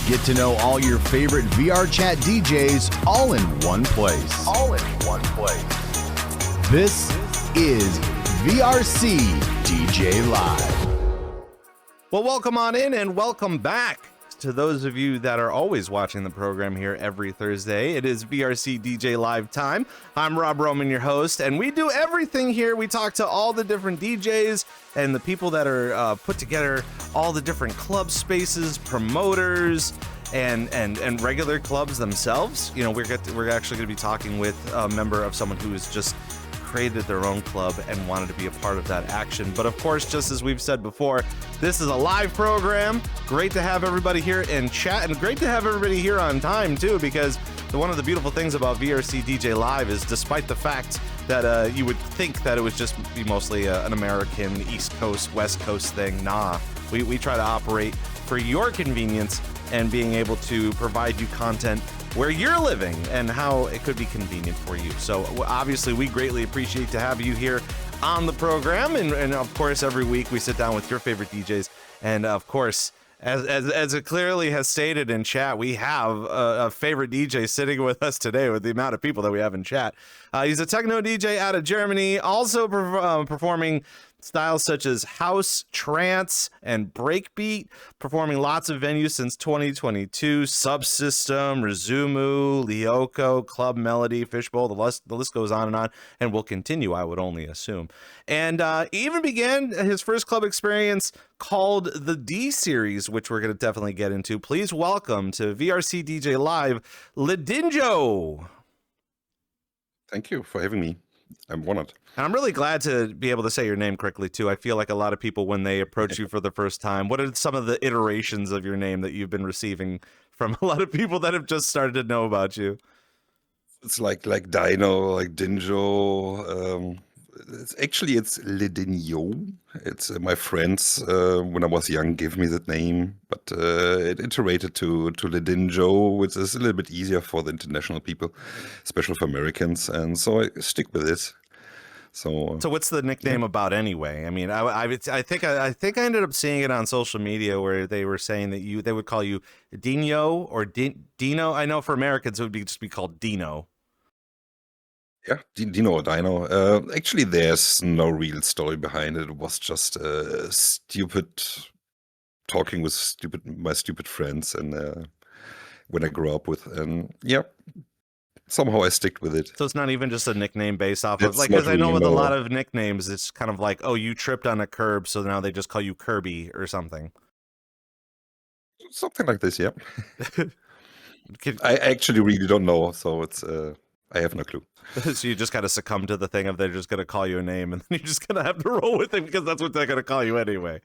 Get to know all your favorite VRChat DJs all in one place. This is VRC DJ Live. Well, welcome on in and welcome back to those of you that are always watching the program here every Thursday. It is VRC DJ Live time. I'm Rob Roman, your host, and we do everything here. We talk to all the different DJs and the people that are put together all the different club spaces, promoters, and regular clubs themselves. You know, we're actually going to be talking with a member of someone who has just created their own club and wanted to be a part of that action. But of course, just as we've said before, this is a live program. Great to have everybody here in chat, and great to have everybody here on time too, because one of the beautiful things about VRC DJ Live is, despite the fact that you would think that it would just be mostly an American East Coast, West Coast thing, nah, we try to operate for your convenience and being able to provide you content where you're living and how it could be convenient for you. So obviously we greatly appreciate to have you here on the program, and of course every week we sit down with your favorite DJs, and of course as it clearly has stated in chat, we have a favorite DJ sitting with us today with the amount of people that we have in chat. He's a techno DJ out of Germany, also performing styles such as house, trance, and breakbeat, performing lots of venues since 2022, Subsystem, Rizumu, Lyoko, Club Melody, Fishbowl, the list goes on, and will continue, I would only assume. And even began his first club experience called the D Series, which we're going to definitely get into. Please welcome to VRC DJ Live, Dinjo. Thank you for having me. I'm honored. And I'm really glad to be able to say your name correctly, too. I feel like a lot of people, when they approach you for the first time, what are some of the iterations of your name that you've been receiving from a lot of people that have just started to know about you? It's like Dino, like Dinjo. It's Dinjo. It's my friends, when I was young, gave me that name, but it iterated to Dinjo, which is a little bit easier for the international people, especially for Americans, and so I stick with it. So what's the nickname about anyway? I mean, I think I ended up seeing it on social media where they were saying that they would call you Dinjo or Dino. I know for Americans it would just be called Dino. Yeah, Dino or Dino. Actually, there's no real story behind it. It was just stupid talking with my stupid friends, and when I grew up with, and yeah, somehow I stick with it. So it's not even just a nickname based off of, It's like, not because I know really, with a no. lot of nicknames, it's kind of like, oh, you tripped on a curb, so now they just call you Kirby or something. Something like this, yeah. I actually really don't know, so it's I have no clue. So you just kind of succumb to the thing of they're just going to call you a name, and then you're just going to have to roll with it because that's what they're going to call you anyway.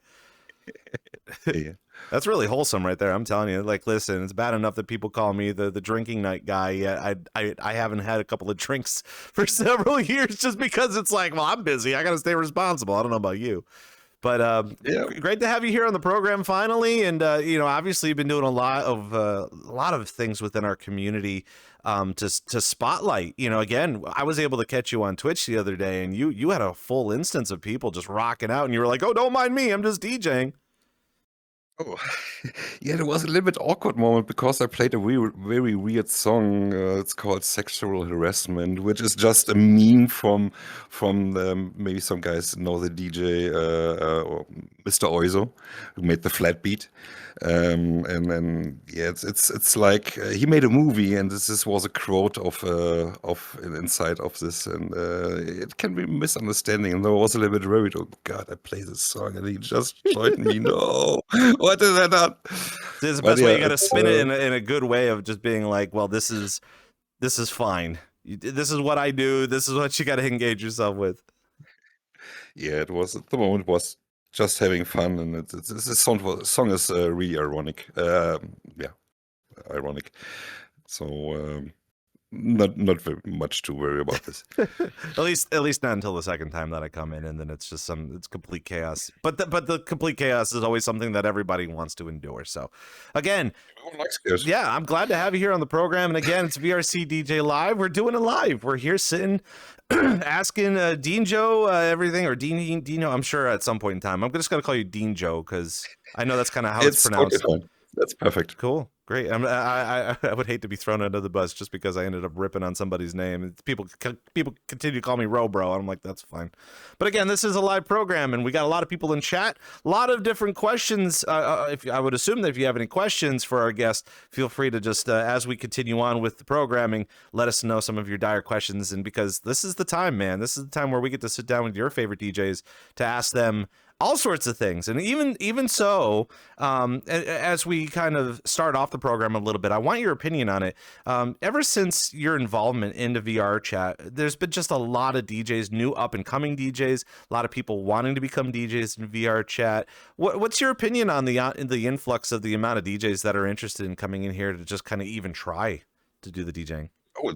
Yeah. That's really wholesome right there. I'm telling you, like, listen, it's bad enough that people call me the drinking night guy, yet I haven't had a couple of drinks for several years just because it's like, well, I'm busy. I got to stay responsible. I don't know about you. But Yeah. great to have you here on the program finally, and obviously you've been doing a lot of things within our community to spotlight. Again, I was able to catch you on Twitch the other day, and you had a full instance of people just rocking out, and you were like, "Oh, don't mind me, I'm just DJing." Oh, yeah, it was a little bit awkward moment because I played a very weird song. It's called "Sexual Harassment," which is just a meme from maybe some guys know the DJ or Mr. Oizo, who made the flat beat. And then yeah, it's like he made a movie, and this was a quote of inside of this, and it can be misunderstanding. And I was a little bit worried. Oh God, I play this song, and he just joined me. No, what is that? This is the But best way. yeah, You got to it's, spin it in a good way of just being like, well, this is fine. This is what I do. This is what you got to engage yourself with. yeah, it was at the moment was just having fun, and the song is really ironic. Yeah, ironic. So not very much to worry about this. at least not until the second time that I come in, and then it's just it's complete chaos. But the complete chaos is always something that everybody wants to endure. So again, Everyone likes chaos. yeah, I'm glad to have you here on the program. And again, it's VRC DJ Live. We're doing it live. We're here sitting asking Dinjo everything, or Dino. I'm sure at some point in time I'm just gonna call you Dinjo because I know that's kind of how it's pronounced. totally fine. That's perfect. Cool. Great. I would hate to be thrown under the bus just because I ended up ripping on somebody's name. People continue to call me Robro. I'm like, that's fine. But again, this is a live program, and we got a lot of people in chat. A lot of different questions. If I would assume that if you have any questions for our guest, feel free to just, as we continue on with the programming, let us know some of your dire questions. And because this is the time, man, this is the time where we get to sit down with your favorite DJs to ask them all sorts of things. And even so, as we kind of start off the program a little bit, I want your opinion on it. Ever since your involvement into VRChat, there's been just a lot of DJs, new up and coming DJs, a lot of people wanting to become DJs in VRChat. What's your opinion on the influx of the amount of DJs that are interested in coming in here to just kind of even try to do the DJing? Oh,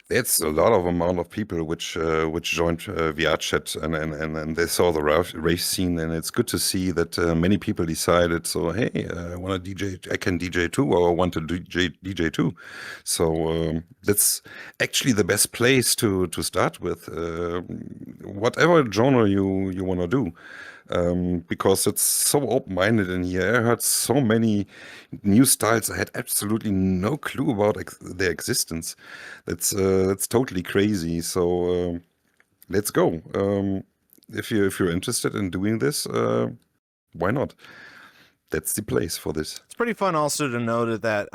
it's a lot of amount of people which joined VRChat and they saw the race scene, and it's good to see that many people decided, so hey, I want to DJ, I can DJ too, or I want to DJ too. So that's actually the best place to start with, whatever genre you want to do. Because it's so open-minded in here. I heard so many new styles. I had absolutely no clue about their existence. That's totally crazy. So let's go. If you're interested in doing this, why not? That's the place for this. It's pretty fun also to note that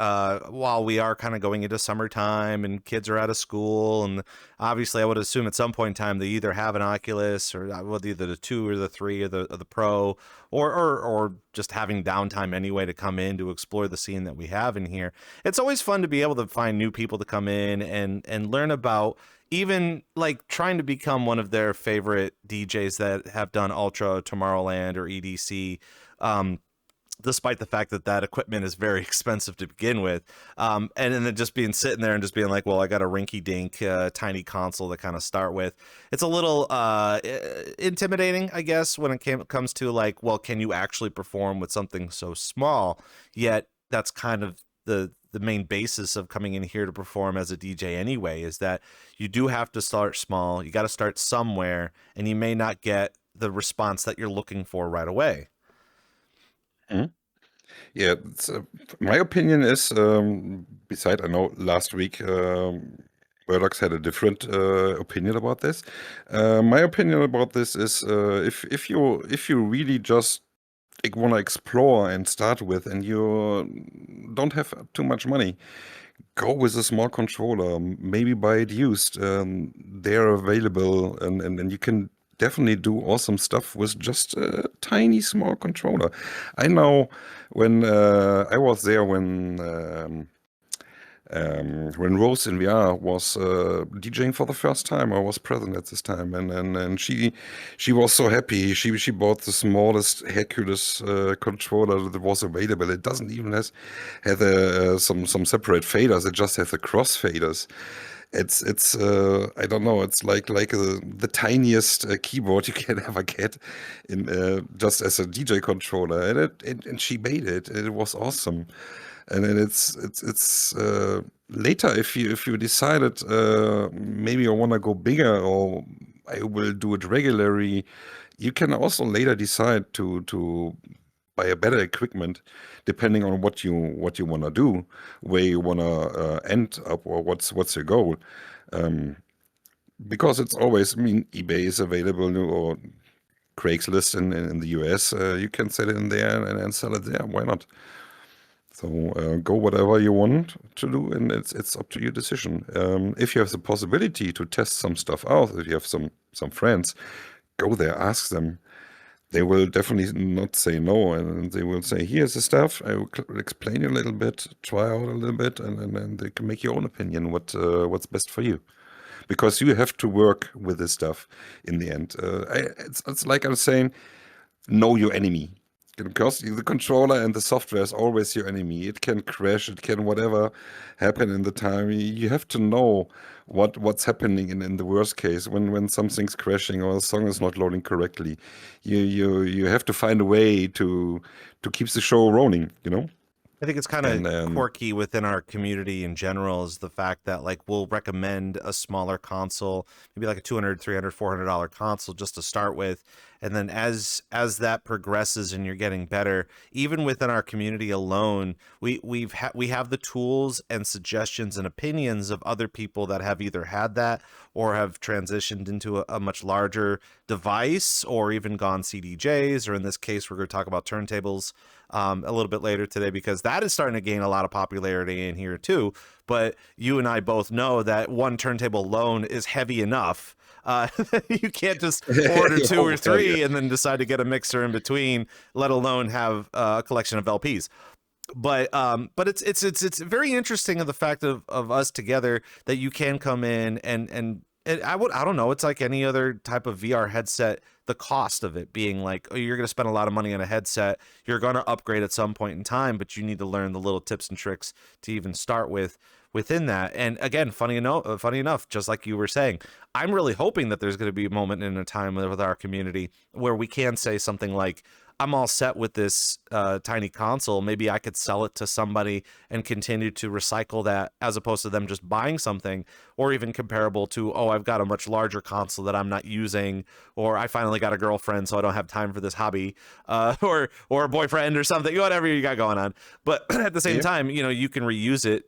while we are kind of going into summertime and kids are out of school, and obviously I would assume at some point in time they either have an Oculus or either the 2 or the 3 or the Pro, or just having downtime anyway to come in to explore the scene that we have in here. It's always fun to be able to find new people to come in and learn about, even like trying to become one of their favorite DJs that have done Ultra, Tomorrowland, or EDC. Despite the fact that equipment is very expensive to begin with. And then just sitting there and just being like, well, I got a rinky-dink tiny console to kind of start with. It's a little intimidating, I guess, when it comes to like, well, can you actually perform with something so small? Yet that's kind of the main basis of coming in here to perform as a DJ anyway, is that you do have to start small. You got to start somewhere, and you may not get the response that you're looking for right away. Yeah, my opinion is, beside I know last week Murdoch's had a different opinion about this. My opinion about this is, if you really just want to explore and start with, and you don't have too much money, go with a small controller. Maybe buy it used. They're available, and you can definitely do awesome stuff with just a tiny small controller. I know when I was there when Rose in VR was DJing for the first time. I was present at this time, and she was so happy. She bought the smallest Hercules controller that was available. It doesn't even have some separate faders. It just has the cross faders. It's I don't know. It's like the tiniest keyboard you can ever get in just as a DJ controller, and she made it. It was awesome. And then it's later, if you decided maybe I want to go bigger, or I will do it regularly, you can also later decide to buy a better equipment, depending on what you want to do, where you want to end up, or what's your goal. Because it's always, I mean, eBay is available, or Craigslist in the US. You can set it in there and sell it there. Why not? So go whatever you want to do, and it's up to your decision. If you have the possibility to test some stuff out, if you have some friends, go there, ask them. They will definitely not say no, and they will say, here's the stuff, I will explain you a little bit, try out a little bit, and then they can make your own opinion what's best for you. Because you have to work with this stuff in the end. It's like I'm saying, know your enemy. Because the controller and the software is always your enemy. It can crash, it can whatever happen in the time. You have to know what's happening in the worst case, when something's crashing or a song is not loading correctly. You have to find a way to keep the show rolling, you know? I think it's kind of quirky within our community in general, is the fact that like we'll recommend a smaller console, maybe like a $200, $300, $400 console just to start with. And then as that progresses and you're getting better, even within our community alone, we have the tools and suggestions and opinions of other people that have either had that or have transitioned into a much larger device, or even gone CDJs, or in this case, we're going to talk about turntables a little bit later today, because that is starting to gain a lot of popularity in here too. But you and I both know that one turntable alone is heavy enough. You can't just order two or three and then decide to get a mixer in between, let alone have a collection of LPs. But it's very interesting of the fact of us together, that you can come in and I don't know, it's like any other type of VR headset, the cost of it being like, oh, you're going to spend a lot of money on a headset, you're going to upgrade at some point in time, but you need to learn the little tips and tricks to even start within that. And again, funny enough, just like you were saying, I'm really hoping that there's going to be a moment in a time with our community where we can say something like, I'm all set with this tiny console. Maybe I could sell it to somebody and continue to recycle that, as opposed to them just buying something, or even comparable to, oh, I've got a much larger console that I'm not using, or I finally got a girlfriend, so I don't have time for this hobby, or a boyfriend or something, whatever you got going on. But at the same time, you can reuse it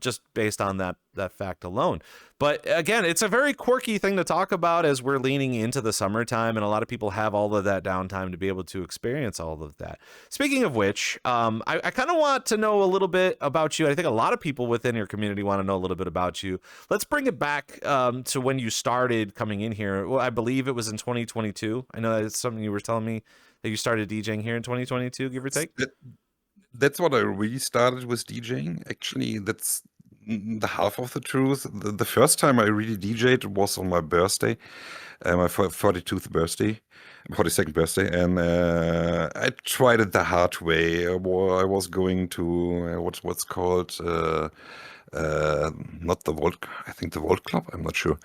just based on that fact alone. But again, it's a very quirky thing to talk about as we're leaning into the summertime, and a lot of people have all of that downtime to be able to experience all of that. Speaking of which, I kind of want to know a little bit about you. I think a lot of people within your community want to know a little bit about you. Let's bring it back to when you started coming in here. Well, I believe it was in 2022. I know that's something you were telling me, that you started DJing here in 2022, give or take. That's what I really started with DJing. Actually, that's the half of the truth. The first time I really DJed was on my birthday, my 42nd birthday, and I tried it the hard way. I was going to what's called not the Vault, I think the Vault Club. I'm not sure.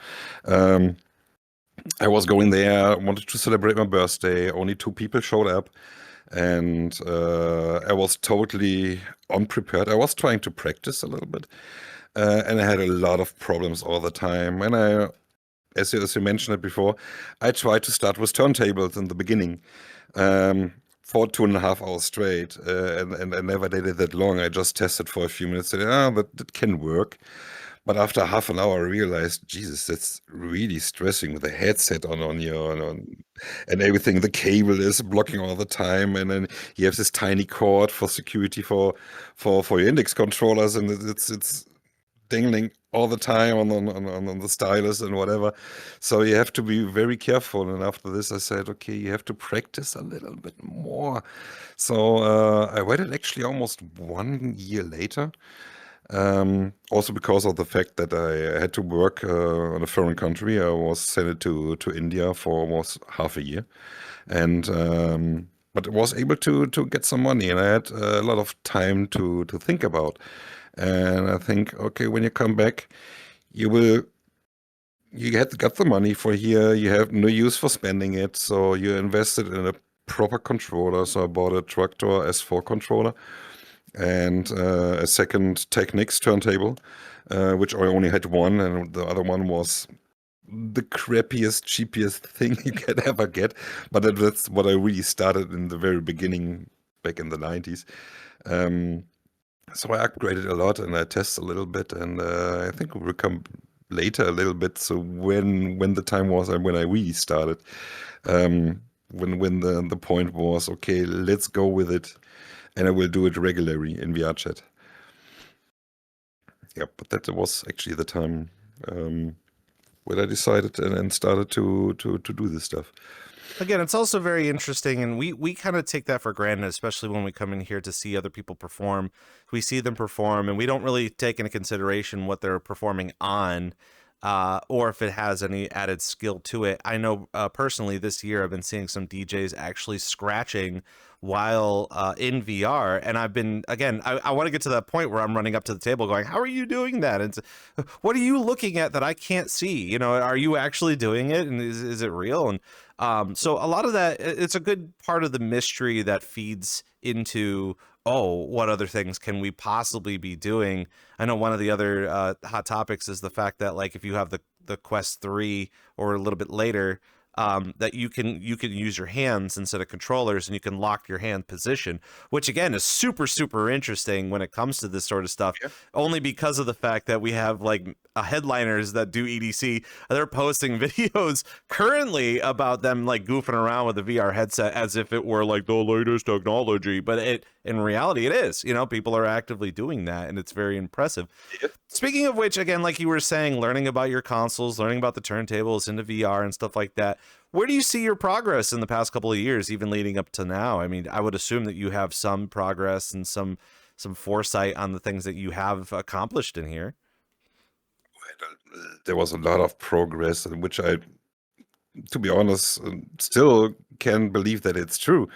I was going there, wanted to celebrate my birthday. Only 2 people showed up. And I was totally unprepared. I was trying to practice a little bit, and I had a lot of problems all the time. And as you mentioned it before, I tried to start with turntables in the beginning for 2.5 hours straight, and I never did it that long. I just tested for a few minutes, and that can work. But after half an hour, I realized, Jesus, that's really stressing with the headset on and everything. The cable is blocking all the time, and then you have this tiny cord for security for your index controllers, and it's dangling all the time on the stylus and whatever. So you have to be very careful. And after this, I said, okay, you have to practice a little bit more. So I waited actually almost 1 year later. Also because of the fact that I had to work in a foreign country. I was sent to India for almost half a year, and but I was able to get some money, and I had a lot of time to think about. And I think, okay, when you come back, you got the money for here. You have no use for spending it, so you invested in a proper controller. So I bought a Traktor S4 controller and a second Technics turntable, which I only had one, and the other one was the crappiest, cheapest thing you can ever get. But that's what I really started in the very beginning, back in the 90s. So I upgraded a lot, and I tested a little bit, and I think we'll come later a little bit. So when the time was and when I really started, when the point was, okay, let's go with it. And I will do it regularly in VRChat. Yeah, but that was actually the time when I decided and started to do this stuff. Again, it's also very interesting, and we kind of take that for granted, especially when we come in here to see other people perform. We see them perform, and we don't really take into consideration what they're performing on, or if it has any added skill to it. I know personally this year I've been seeing some DJs actually scratching while in VR, and I've been, again, I want to get to that point where I'm running up to the table going, how are you doing that? And what are you looking at that I can't see? Are you actually doing it, and is it real? And so a lot of that, it's a good part of the mystery that feeds into, what other things can we possibly be doing? I know one of the other hot topics is the fact that, like, if you have the Quest 3 or a little bit later, that you can use your hands instead of controllers, and you can lock your hand position, which again is super interesting when it comes to this sort of stuff. Yeah. Only because of the fact that we have like headliners that do EDC, they're posting videos currently about them like goofing around with a VR headset as if it were like the latest technology, but in reality it is. You know, people are actively doing that, and it's very impressive. Yeah. Speaking of which, again, like you were saying, learning about your consoles, learning about the turntables into VR and stuff like that, where do you see your progress in the past couple of years, even leading up to now? I mean, I would assume that you have some progress and some foresight on the things that you have accomplished in here. There was a lot of progress, which I, to be honest, still can't believe that it's true,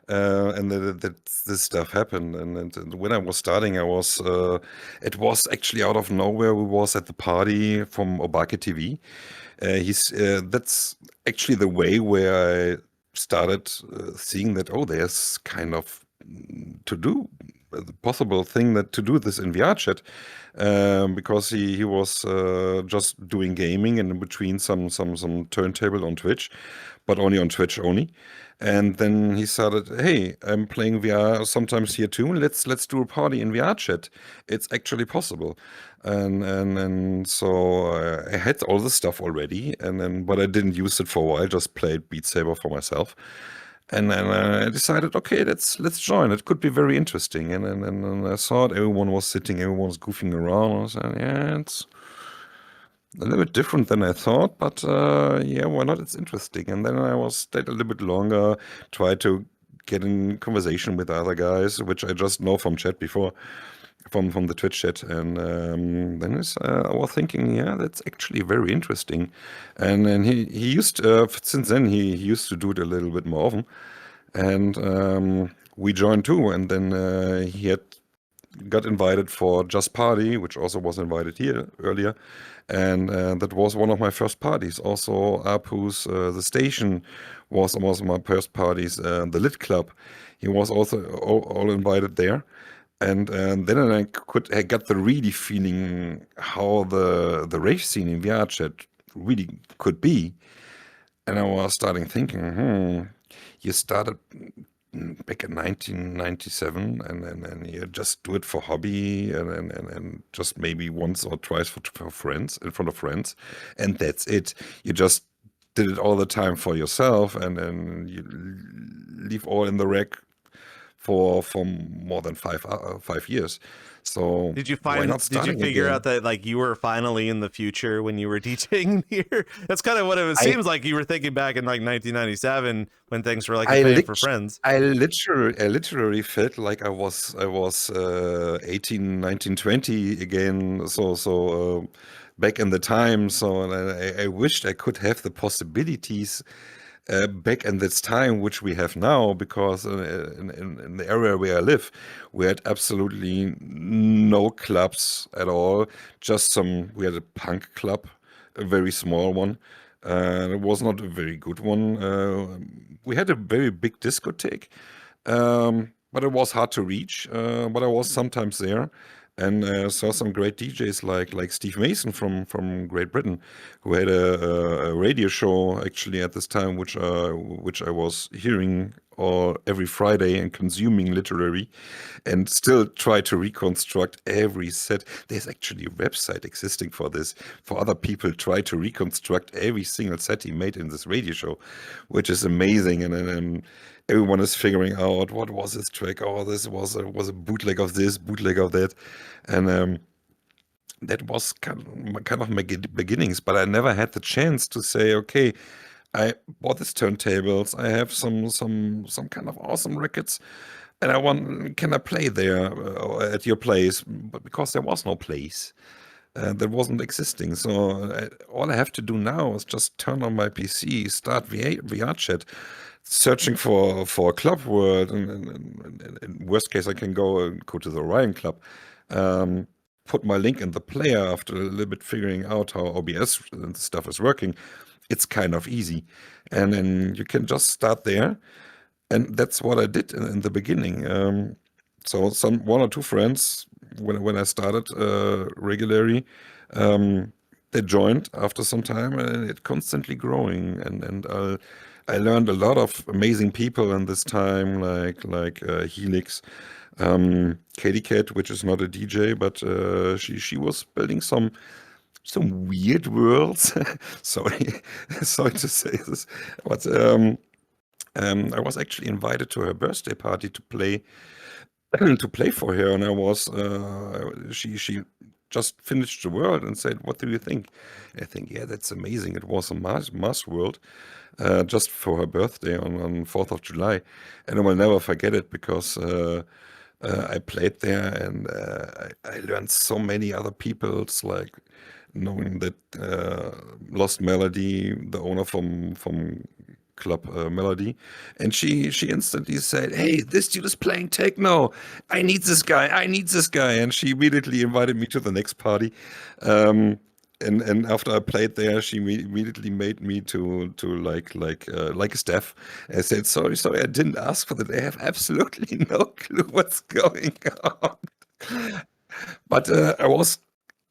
and that this stuff happened. And when I was starting, it was actually out of nowhere. We was at the party from Obake TV. That's actually the way where I started seeing that, oh, there's kind of to do the possible thing that to do this in VRChat, because he was just doing gaming and in between some turntable on Twitch, but only on Twitch only. And then he started, hey, I'm playing VR sometimes here too. Let's do a party in VRChat. It's actually possible. And so I had all the stuff already, but I didn't use it for a while. Just played Beat Saber for myself. And then I decided, okay, let's join. It could be very interesting. And I saw it. Everyone was sitting. Everyone was goofing around. I said, yeah, it's a little bit different than I thought, but yeah, why not? It's interesting. And then I stayed a little bit longer, tried to get in conversation with other guys, which I just know from chat before, from the Twitch chat. And then I was thinking, yeah, that's actually very interesting. And then he used since then he used to do it a little bit more often, and we joined too. And then he had got invited for Just Party, which also was invited here earlier. And that was one of my first parties. Also, Apu's The Station was also my first parties. The Lit Club, he was also all invited there. And then I got the really feeling how the rave scene in VRChat really could be. And I was starting thinking, you started back in 1997, and you just do it for hobby, and just maybe once or twice for friends, in front of friends, and that's it. You just did it all the time for yourself, and then you leave all in the rack for more than 5 years. So Did you why not did you starting figure again? out that like you were finally in the future when you were DJing here? That's kind of what it seems like you were thinking back in like 1997 when things were like a thing for friends. I literally felt like I was 18, 19, 20 again. So back in the time. So and I wished I could have the possibilities back in this time which we have now, because in the area where I live, we had absolutely no clubs at all. We had a punk club, a very small one. It was not a very good one. We had a very big discotheque, but it was hard to reach. But I was sometimes there, and saw some great DJs like Steve Mason from Great Britain, who had a radio show actually at this time, which I was hearing every Friday and consuming literally, and still try to reconstruct every set. There's actually a website existing for this, for other people try to reconstruct every single set he made in this radio show, which is amazing. And everyone is figuring out what was this track. Oh, this was a bootleg of this, bootleg of that, and that was kind of my beginnings. But I never had the chance to say, okay, I bought these turntables. I have some kind of awesome records, and can I play there at your place? But because there was no place, that wasn't existing. So all I have to do now is just turn on my PC, start VRChat, searching for a club word, and in worst case, I can go to the Orion Club. Put my link in the player after a little bit figuring out how OBS and stuff is working. It's kind of easy. And then you can just start there. And that's what I did in the beginning. So one or two friends, when I started regularly, they joined after some time, and it constantly growing. And I learned a lot of amazing people in this time, like Helix, Katie Cat, which is not a DJ, but she was building some weird worlds. Sorry, sorry to say this, but I was actually invited to her birthday party to play for her, and I was she just finished the world and said, "What do you think?" I think, yeah, that's amazing. It was a Mars world, just for her birthday on 4th of July, and I will never forget it because I played there, and I learned so many other people's, like knowing that Lost Melody, the owner from Club Melody, and she instantly said, "Hey, this dude is playing techno. I need this guy. I need this guy." And she immediately invited me to the next party. And after I played there, she immediately made me to like a staff. I said, sorry, I didn't ask for that. I have absolutely no clue what's going on. But I was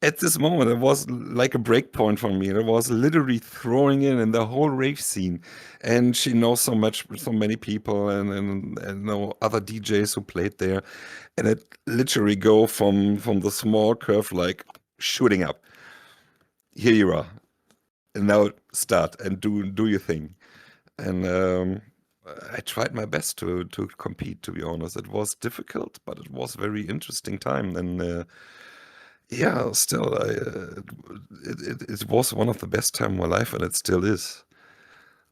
at this moment, it was like a break point for me. It was literally throwing in the whole rave scene, and she knows so many people, and know other DJs who played there, and it literally go from the small curve, like shooting up. Here you are, and now start and do your thing. And I tried my best to compete. To be honest, it was difficult, but it was very interesting time. And yeah, still, it was one of the best time of my life, and it still is.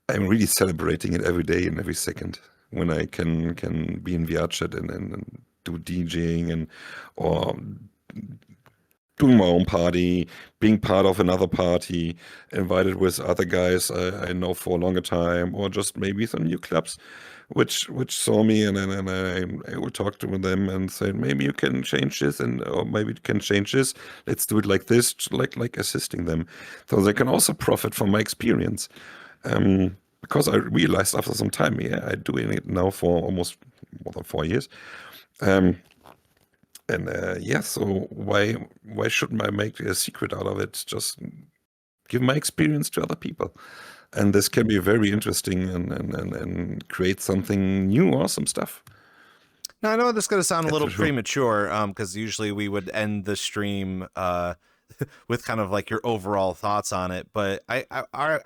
I'm really celebrating it every day and every second when I can be in VRChat and do DJing or doing my own party, being part of another party, invited with other guys I know for a longer time, or just maybe some new clubs which saw me, and I will talk to them and say, maybe you can change this, or maybe you can change this. Let's do it like this, like assisting them, so they can also profit from my experience. Because I realized after some time, yeah, I'm doing it now for almost more than 4 years. Yeah, so why shouldn't I make a secret out of it? Just give my experience to other people. And this can be very interesting and create something new, awesome stuff. Now, I know this is going to sound a That's little for sure. premature, because usually we would end the stream with kind of like your overall thoughts on it, but I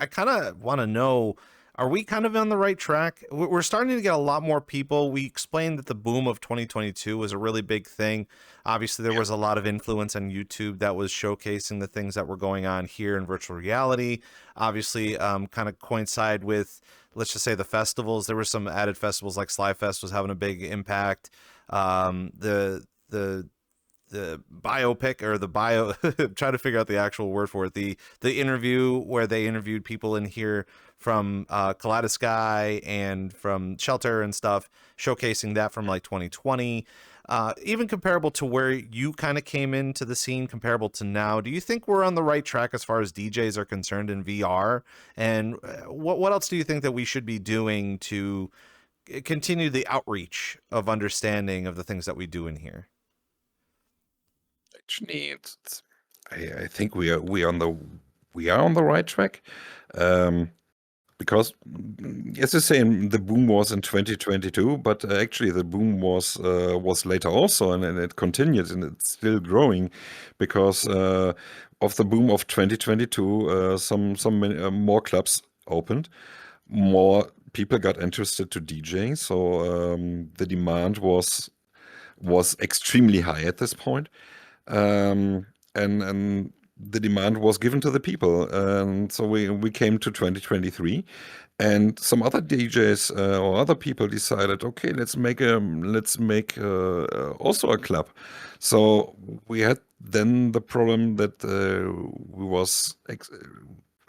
kind of want to know, are we kind of on the right track? We're starting to get a lot more people. We explained that the boom of 2022 was a really big thing. Obviously, there was a lot of influence on YouTube that was showcasing the things that were going on here in virtual reality. Obviously, kind of coincide with, let's just say, the festivals. There were some added festivals, like Slyfest was having a big impact. The biopic, or the bio try to figure out the actual word for it, the interview where they interviewed people in here from Kaleidosky and from Shelter and stuff, showcasing that from like 2020, even comparable to where you kind of came into the scene, comparable to now. Do you think we're on the right track as far as DJs are concerned in VR? And what else do you think that we should be doing to continue the outreach of understanding of the things that we do in here? Actually, I think we are on the right track, because, as you say, the boom was in 2022, but actually the boom was later also, and it continued, and it's still growing because of the boom of 2022. Some more clubs opened, more people got interested to DJing, so the demand was extremely high at this point. And the demand was given to the people, and so we came to 2023, and some other DJs or other people decided, okay, let's make also a club. So we had then the problem that we was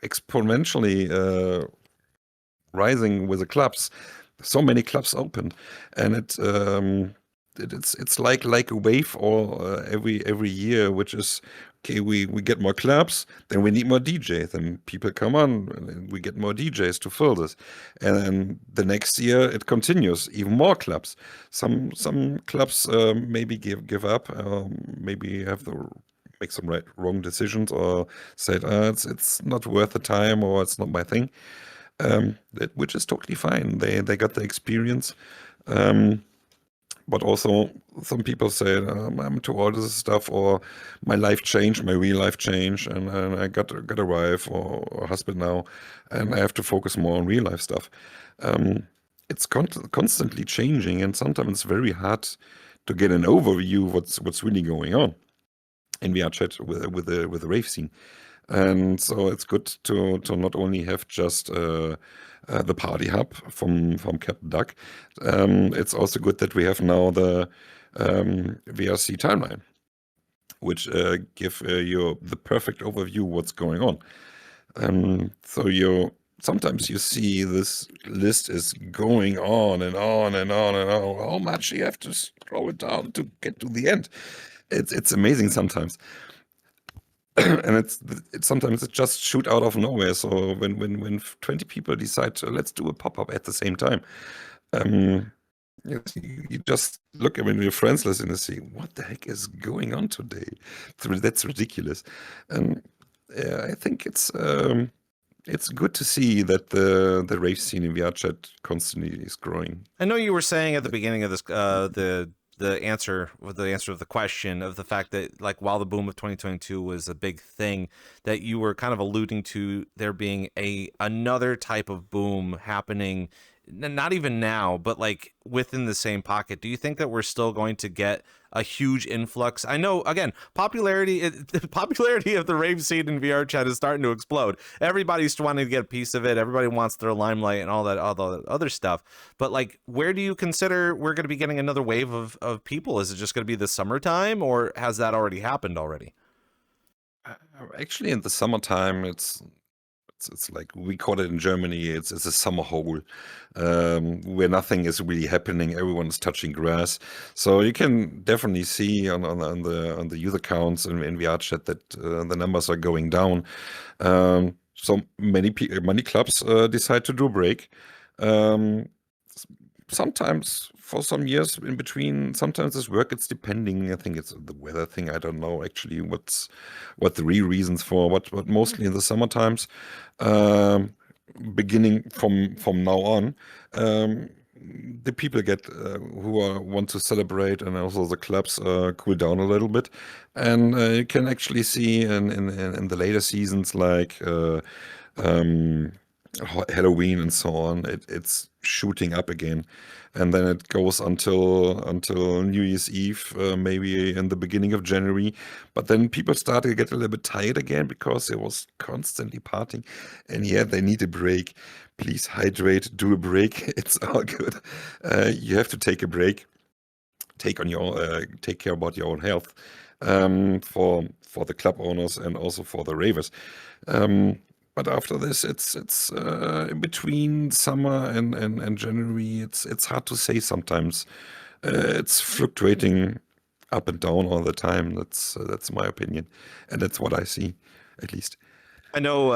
exponentially rising with the clubs. So many clubs opened, and it's like a wave, or every year, which is, okay, we get more clubs, then we need more DJs, then people come on, and then we get more DJs to fill this, and then the next year it continues, even more clubs. Some clubs maybe give up, maybe have the make some wrong decisions or said, it's not worth the time or it's not my thing, which is totally fine. They got the experience. But also some people say, I'm too old for this stuff, or my life changed, my real life changed, and I got a wife or a husband now, and I have to focus more on real life stuff. It's constantly changing, and sometimes it's very hard to get an overview what's really going on in VRChat with the rave scene. And so it's good to not only have just the party hub from Captain Duck. It's also good that we have now the VRC timeline, which give you the perfect overview what's going on. So sometimes you see this list is going on and on and on and on. How much you have to scroll it down to get to the end? It's amazing sometimes. And it's sometimes it just shoot out of nowhere. So when 20 people decide let's do a pop-up at the same time, you just look at your friends list and you see what the heck is going on today. That's ridiculous. And I think it's good to see that the rave scene in VRChat constantly is growing. I know you were saying at the beginning of this the answer of the question of the fact that, like, while the boom of 2022 was a big thing, that you were kind of alluding to there being another type of boom happening, not even now, but like within the same pocket. Do you think that we're still going to get a huge influx? I know, again, the popularity of the rave scene in VRChat is starting to explode. Everybody's wanting to get a piece of it. Everybody wants their limelight and all the other stuff. But like, where do you consider we're going to be getting another wave of people? Is it just going to be the summertime, or has that already happened already? Actually, in the summertime, it's like we call it in Germany. It's a summer hole where nothing is really happening. Everyone's touching grass, so you can definitely see on the user counts in VRChat that the numbers are going down. So many clubs decide to do a break. Sometimes for some years in between, sometimes this work, it's depending. I think it's the weather thing. I don't know actually what the real reasons for, but mostly in the summer times, beginning from now on, the people get who want to celebrate, and also the clubs cool down a little bit, and you can actually see in the later seasons like Halloween and so on, it's shooting up again, and then it goes until New Year's Eve, maybe in the beginning of January. But then people start to get a little bit tired again because it was constantly partying, and yeah, they need a break. Please hydrate, do a break. It's all good. You have to take a break. Take care about your own health, for the club owners and also for the ravers. But after this, it's in between summer and January. It's hard to say sometimes. It's fluctuating up and down all the time. That's my opinion, and that's what I see, at least. I know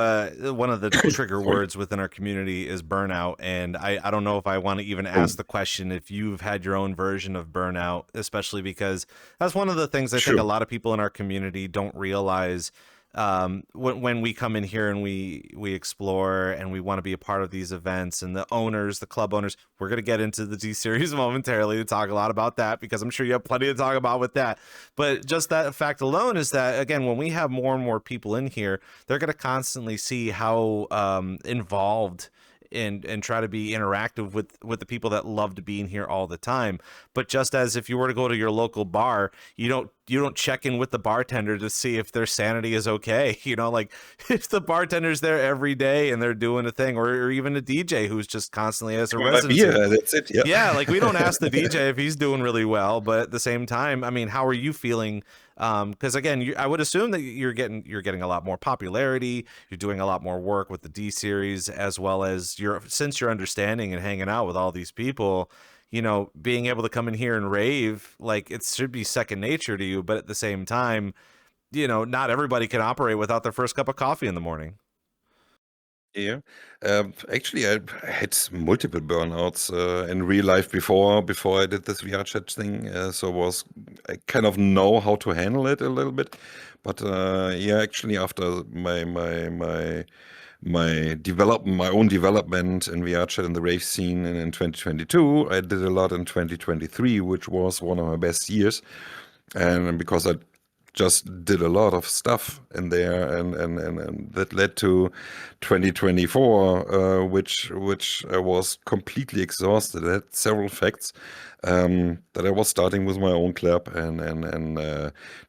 one of the trigger words within our community is burnout, and I don't know if I want to even ask the question if you've had your own version of burnout, especially because that's one of the things I think a lot of people in our community don't realize. When we come in here and we explore and we want to be a part of these events, and the club owners, we're going to get into the D series momentarily to talk a lot about that, because I'm sure you have plenty to talk about with that. But just that fact alone is that, again, when we have more and more people in here, they're going to constantly see how involved and try to be interactive with the people that love to be in here all the time. But just as if you were to go to your local bar, you don't check in with the bartender to see if their sanity is okay. Like, if the bartender's there every day and they're doing a thing, or even a DJ who's just constantly as a resident. Yeah, that's it. Yeah. Yeah, like, we don't ask the DJ if he's doing really well, but at the same time, I mean, how are you feeling? Because again, I would assume that you're getting a lot more popularity. You're doing a lot more work with the D series, as well as since you're understanding and hanging out with all these people, being able to come in here and rave, like, it should be second nature to you. But at the same time, not everybody can operate without their first cup of coffee in the morning. Yeah. Actually, I had multiple burnouts in real life before I did this VRChat thing. I kind of know how to handle it a little bit. But yeah, actually, after my own development in VRChat in the rave scene in 2022, I did a lot in 2023, which was one of my best years. And because I just did a lot of stuff in there, and that led to 2024, which I was completely exhausted. I had several facts that I was starting with my own club and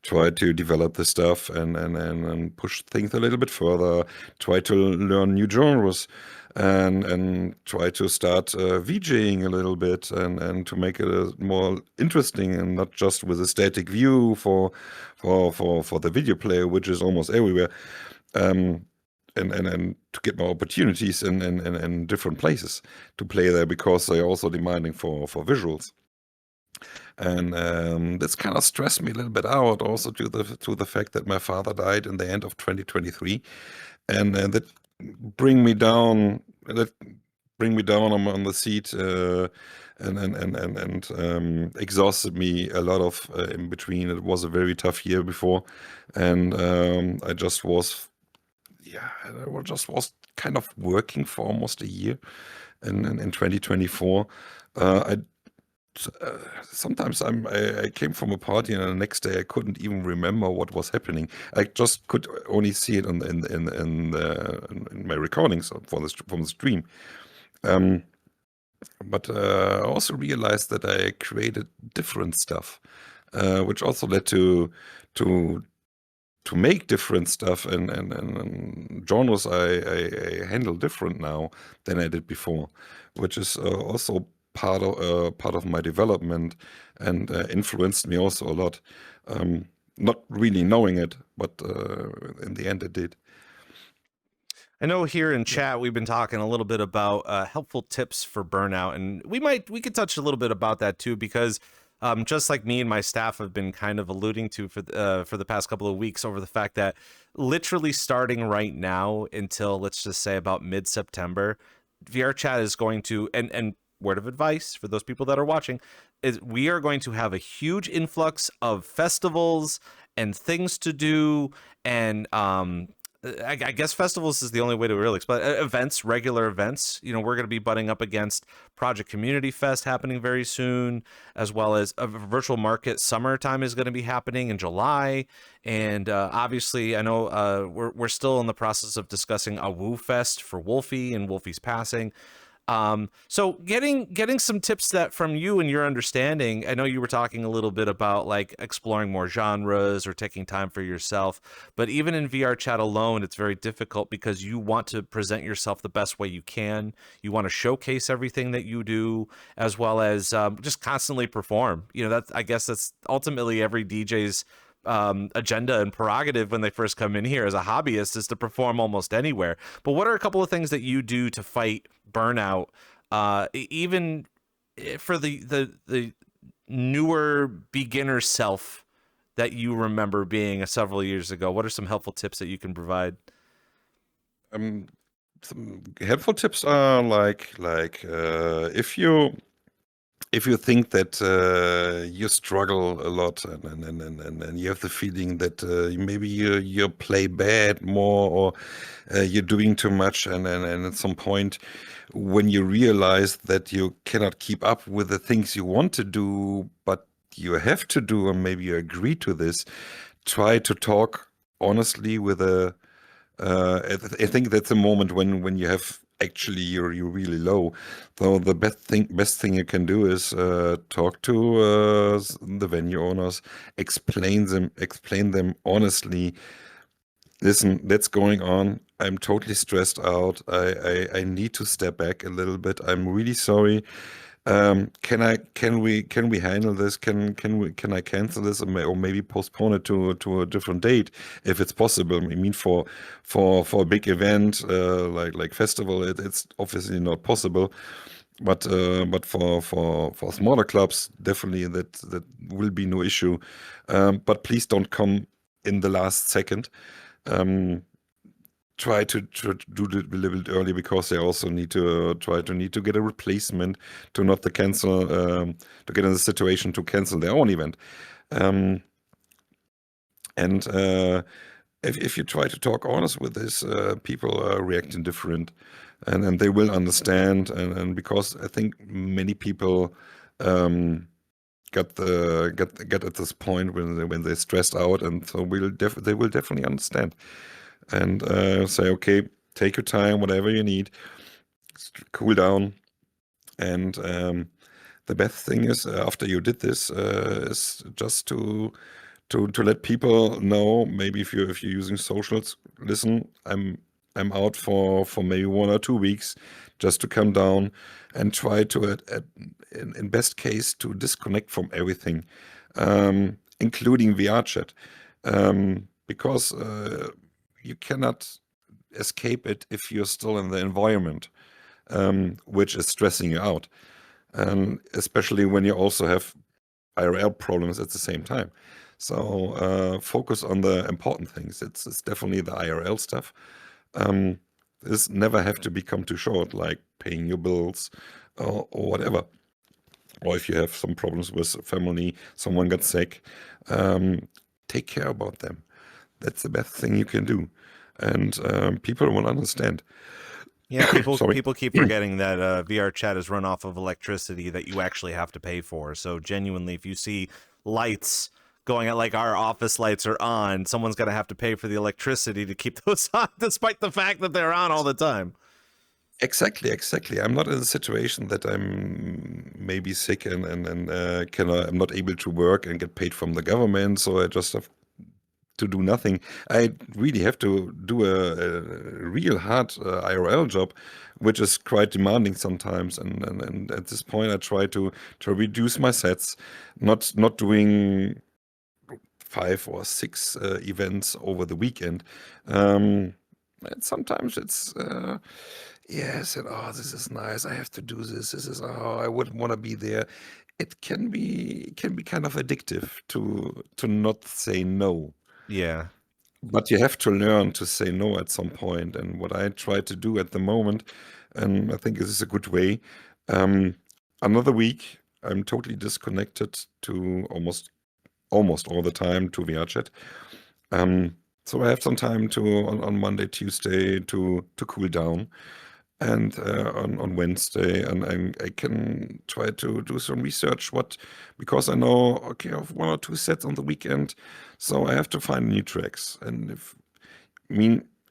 try to develop the stuff and push things a little bit further, try to learn new genres. And try to start VJing a little bit and to make it more interesting and not just with a static view for the video player, which is almost everywhere, and to get more opportunities in different places to play there, because they're also demanding for visuals. And this kind of stressed me a little bit out, also to the fact that my father died in the end of 2023, and that bring me down. That bring me down on the seat, and exhausted me a lot of in between. It was a very tough year before, and I just was, yeah, I just was kind of working for almost a year in 2024. I Sometimes I came from a party and the next day I couldn't even remember what was happening. I just could only see it in my recordings from the stream. But I also realized that I created different stuff, which also led to make different stuff and genres I handle different now than I did before, which is also part of my development, and influenced me also a lot. Not really knowing it, but in the end it did. I know here in chat we've been talking a little bit about helpful tips for burnout, and we could touch a little bit about that too, because just like me and my staff have been kind of alluding to for the past couple of weeks, over the fact that literally starting right now until, let's just say, about mid-September, VRChat is going to, and word of advice for those people that are watching, is we are going to have a huge influx of festivals and things to do, and I guess festivals is the only way to really explain events, regular events. You know, we're going to be butting up against Project Community Fest happening very soon, as well as a virtual market summertime is going to be happening in July. And obviously, I know we're still in the process of discussing a Woo Fest for Wolfie and Wolfie's passing. So getting some tips that from you and your understanding. I know you were talking a little bit about like exploring more genres or taking time for yourself, but even in VRChat alone, it's very difficult because you want to present yourself the best way you can. You want to showcase everything that you do, as well as just constantly perform. You know, I guess that's ultimately every DJ's agenda and prerogative when they first come in here as a hobbyist, is to perform almost anywhere. But what are a couple of things that you do to fight burnout, even for the newer beginner self that you remember being several years ago? What are some helpful tips that you can provide? Some helpful tips are like if you think that you struggle a lot, and you have the feeling that maybe you play bad more, or you're doing too much, and at some point when you realize that you cannot keep up with the things you want to do, but you have to do, or maybe you agree to this, try to talk honestly with a I think that's a moment when you have actually you're really low. So the best thing you can do is talk to the venue owners, explain them honestly. Listen, that's going on. I'm totally stressed out. I need to step back a little bit. I'm really sorry. Can we handle this? Can I cancel this, or maybe postpone it to a different date if it's possible? I mean, for a big event like festival, it's obviously not possible. But for smaller clubs, definitely that will be no issue. But please don't come in the last second. Um, try to do it a little bit early, because they also need to need to get a replacement to not to cancel, to get in the situation to cancel their own event. And if you try to talk honest with this, people are reacting different, and they will understand. And because I think many people get at this point when they're stressed out, and so they will definitely understand and say, okay, take your time, whatever you need, cool down. And the best thing is, after you did this, is just to let people know, maybe if you're using socials, listen, I'm out for maybe 1 or 2 weeks, just to come down and try to in best case to disconnect from everything, including VRChat, because you cannot escape it if you're still in the environment, which is stressing you out, especially when you also have IRL problems at the same time. So focus on the important things. It's definitely the IRL stuff. This never have to become too short, like paying your bills or whatever. Or if you have some problems with family, someone got sick, take care about them. That's the best thing you can do, and people will understand. Yeah, people Sorry. people keep forgetting that VRChat is run off of electricity that you actually have to pay for. So genuinely, if you see lights going out, like our office lights are on, someone's going to have to pay for the electricity to keep those on, despite the fact that they're on all the time. Exactly. I'm not in a situation that I'm maybe sick and I'm not able to work and get paid from the government, so I just have to do nothing. I really have to do a real hard IRL job, which is quite demanding sometimes. And at this point, I try to reduce my sets, not doing 5 or 6 events over the weekend. And sometimes it's yes, and oh, this is nice. I have to do this. This is I wouldn't want to be there. It can be kind of addictive to not say no. Yeah. But you have to learn to say no at some point. And what I try to do at the moment, and I think this is a good way, another week I'm totally disconnected to almost all the time to VRChat. So I have some time on Monday, Tuesday to cool down, and on Wednesday, and I can try to do some research, because I know, okay, I have 1 or 2 sets on the weekend, so I have to find new tracks. And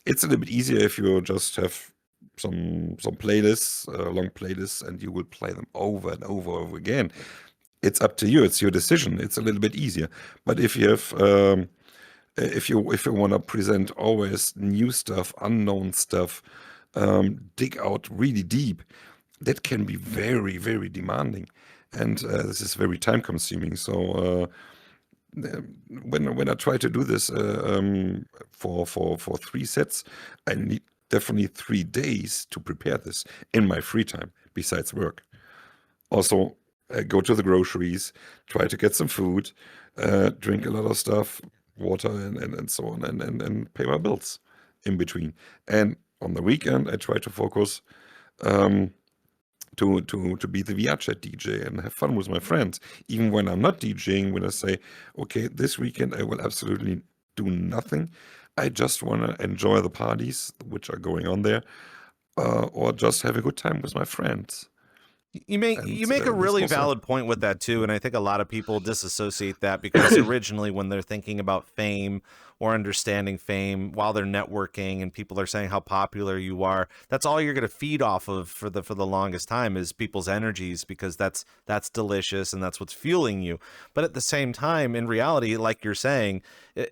it's a little bit easier if you just have some playlists, long playlists, and you will play them over and over again. It's up to you. It's your decision. It's a little bit easier. But if you have if you want to present always new stuff, unknown stuff, dig out really deep, that can be very, very demanding, and this is very time consuming. So when I try to do this for 3 sets, I need definitely 3 days to prepare this in my free time besides work. Also, go to the groceries, try to get some food, drink a lot of stuff, water and so on, and pay my bills in between. And on the weekend, I try to focus to be the VRChat DJ and have fun with my friends. Even when I'm not DJing, when I say, okay, this weekend I will absolutely do nothing. I just want to enjoy the parties which are going on there, or just have a good time with my friends. You make a really valid point with that too, and I think a lot of people disassociate that because originally when they're thinking about fame or understanding fame while they're networking and people are saying how popular you are, that's all you're going to feed off of for the longest time is people's energies, because that's delicious and that's what's fueling you. But at the same time, in reality, like you're saying,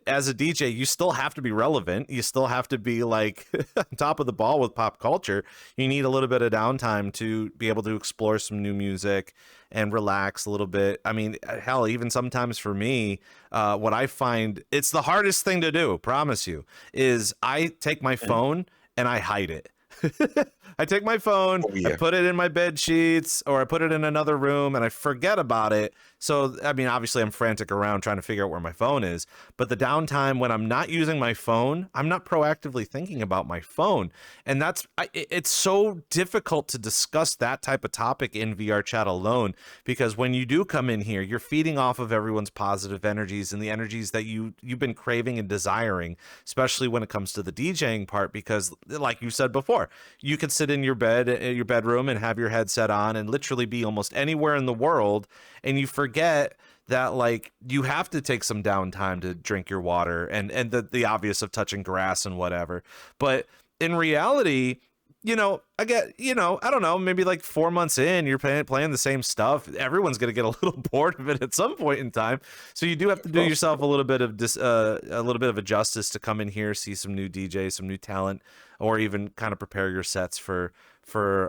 as a DJ, you still have to be relevant. You still have to be like on top of the ball with pop culture. You need a little bit of downtime to be able to explore some new music and relax a little bit. I mean, hell, even sometimes for me, what I find, it's the hardest thing to do, promise you, is I take my phone and I hide it. I take my phone, Oh I yeah. put it in my bed sheets, or I put it in another room, and I forget about it. So, I mean, obviously, I'm frantic around trying to figure out where my phone is. But the downtime when I'm not using my phone, I'm not proactively thinking about my phone. And it's so difficult to discuss that type of topic in VR chat alone, because when you do come in here, you're feeding off of everyone's positive energies and the energies that you've been craving and desiring, especially when it comes to the DJing part, because like you said before, you could sit in your bedroom and have your headset on and literally be almost anywhere in the world, and you forget that like you have to take some downtime to drink your water and the obvious of touching grass and whatever. But in reality, I get, I don't know, maybe like 4 months in, you're playing the same stuff. Everyone's going to get a little bored of it at some point in time. So you do have to do yourself a little bit of a justice to come in here, see some new DJs, some new talent, or even kind of prepare your sets for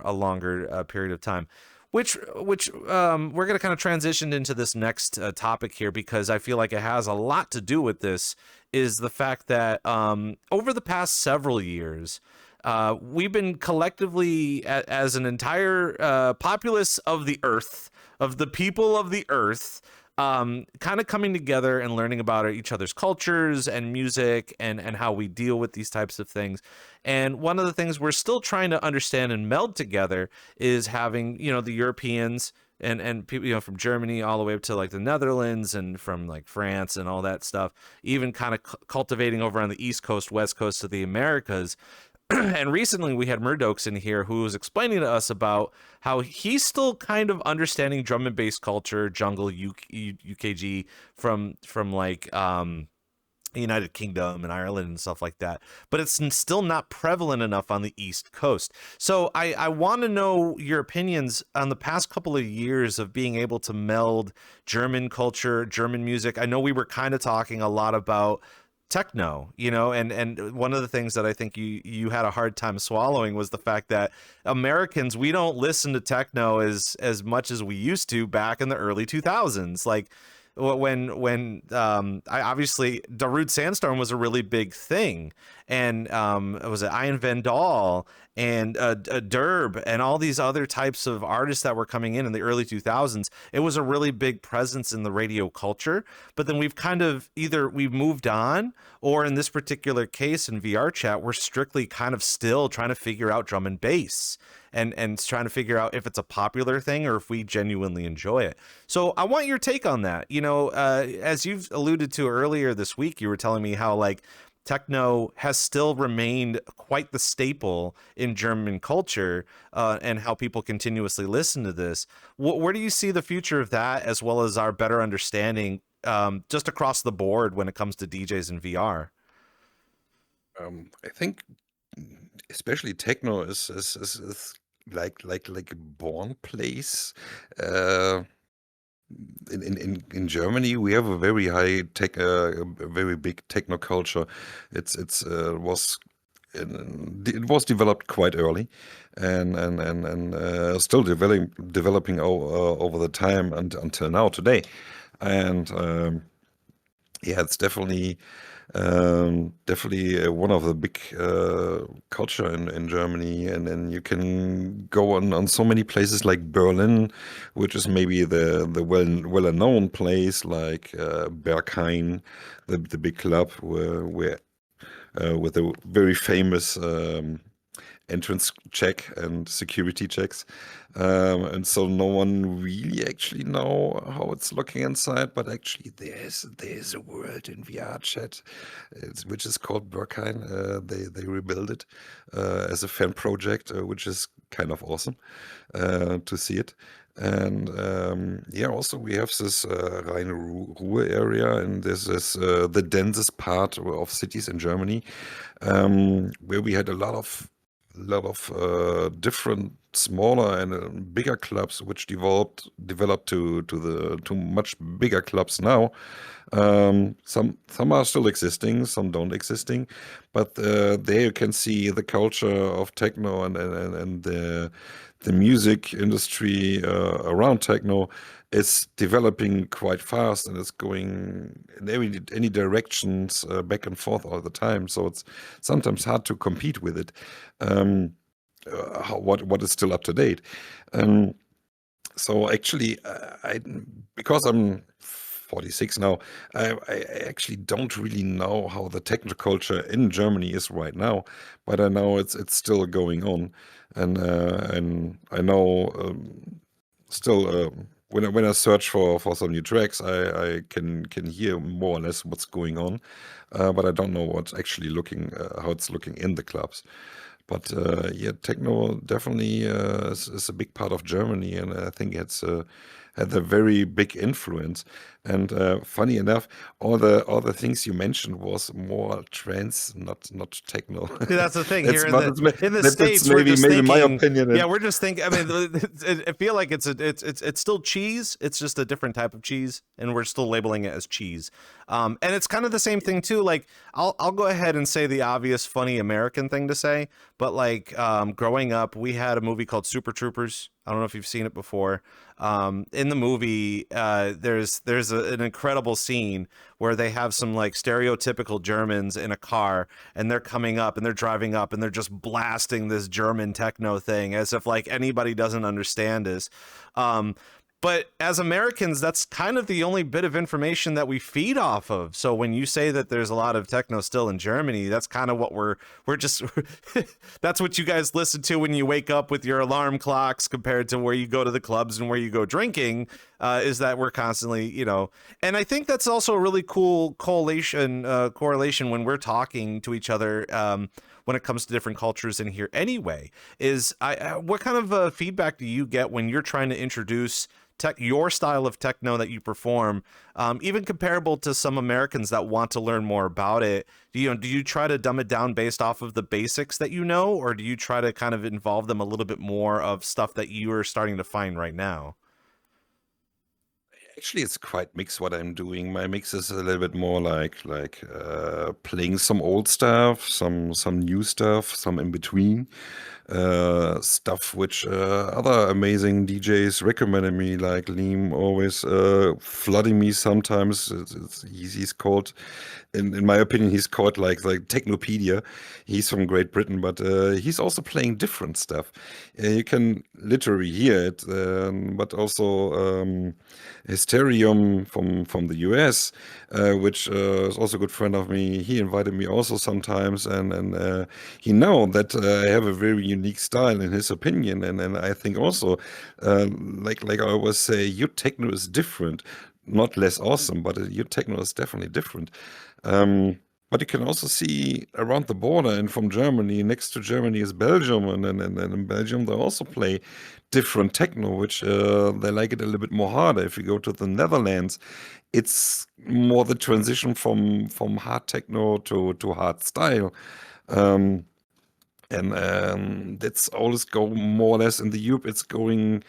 a longer period of time. Which we're going to kind of transition into this next topic here, because I feel like it has a lot to do with this, is the fact that over the past several years, we've been collectively, as an entire populace of the earth, of the people of the earth, kind of coming together and learning about each other's cultures and music and how we deal with these types of things. And one of the things we're still trying to understand and meld together is having, the Europeans and people, from Germany all the way up to like the Netherlands, and from like France and all that stuff, even kind of cultivating over on the East Coast, West Coast of the Americas. And recently we had Murdoch's in here, who was explaining to us about how he's still kind of understanding drum and bass culture, jungle, UKG from like United Kingdom and Ireland and stuff like that, but it's still not prevalent enough on the East Coast. So I want to know your opinions on the past couple of years of being able to meld German culture, German music. I know we were kind of talking a lot about techno, and one of the things that I think you had a hard time swallowing was the fact that Americans, we don't listen to techno as much as we used to back in the early 2000s. Like when I obviously Darude Sandstorm was a really big thing, and was it Ian Vandal and Derb and all these other types of artists that were coming in the early 2000s. It was a really big presence in the radio culture. But then we've kind of we've moved on, or in this particular case in VRChat, we're strictly kind of still trying to figure out drum and bass and trying to figure out if it's a popular thing or if we genuinely enjoy it. So I want your take on that. As you've alluded to earlier this week, you were telling me how like techno has still remained quite the staple in German culture, and how people continuously listen to this. Where do you see the future of that, as well as our better understanding just across the board when it comes to DJs and VR? I think especially techno is like a born place. Uh, in Germany, we have a very high tech, a very big techno culture. It was developed quite early, and still developing over the time until now today. And yeah, it's definitely one of the big culture in Germany, and then you can go on so many places like Berlin, which is maybe the well known place, like Berghain, the big club where with a very famous entrance check and security checks. And so no one really actually know how it's looking inside, but actually there's a world in VRChat, which is called Berghain. They rebuilt it as a fan project, which is kind of awesome to see it. And yeah, also we have this Rhein-Ruhr area, and this is the densest part of cities in Germany, where we had a lot of different smaller and bigger clubs, which developed to much bigger clubs now. Some are still existing, some don't existing, but there you can see the culture of techno and the music industry around techno is developing quite fast, and it's going in any directions, back and forth all the time. So it's sometimes hard to compete with it. what is still up to date. Um, so actually, because I'm 46 now, I actually don't really know how the techno culture in Germany is right now, but I know it's still going on, and I know still when I search for some new tracks, I can hear more or less what's going on, but I don't know what's actually looking how it's looking in the clubs. But yeah, techno definitely is a big part of Germany, and I think it's had a very big influence. And funny enough, all the things you mentioned was more trance, not techno. See, that's the thing here It's in not. the in the That's states. We're maybe just my thinking, opinion. yeah, And we're just thinking. I mean, I feel like it's still cheese. It's just a different type of cheese, and we're still labeling it as cheese. And it's kind of the same thing too. Like I'll go ahead and say the obvious, funny American thing to say, but like growing up, we had a movie called Super Troopers. I don't know if you've seen it before. In the movie, there's an incredible scene where they have some like stereotypical Germans in a car, and they're coming up and they're driving up and they're just blasting this German techno thing as if like anybody doesn't understand this. But as Americans, that's kind of the only bit of information that we feed off of. So when you say that there's a lot of techno still in Germany, that's kind of what we're just that's what you guys listen to when you wake up with your alarm clocks compared to where you go to the clubs and where you go drinking, is that we're constantly, and I think that's also a really cool correlation when we're talking to each other, when it comes to different cultures in here anyway, is what kind of feedback do you get when you're trying to introduce your style of techno that you perform, even comparable to some Americans that want to learn more about it? Do you try to dumb it down based off of the basics that you know, or do you try to kind of involve them a little bit more of stuff that you are starting to find right now? actually, it's quite mixed what I'm doing. My mix is a little bit more like playing some old stuff, some new stuff, some in between. Stuff which other amazing DJs recommended me, like Liam always flooding me sometimes. He's called, in my opinion, he's called like Technopedia. He's from Great Britain, but he's also playing different stuff. You can literally hear it, but also Hysterium from the US, which is also a good friend of me. He invited me also sometimes, and he know that I have a very unique style in his opinion, and I think also, like I always say, your techno is different, not less awesome, but your techno is definitely different. But you can also see around the border and from Germany, next to Germany is Belgium, and in Belgium they also play different techno, which they like it a little bit more harder. If you go to the Netherlands, it's more the transition from hard techno to hard style. Um, and that's always go more or less in the Europe. It's going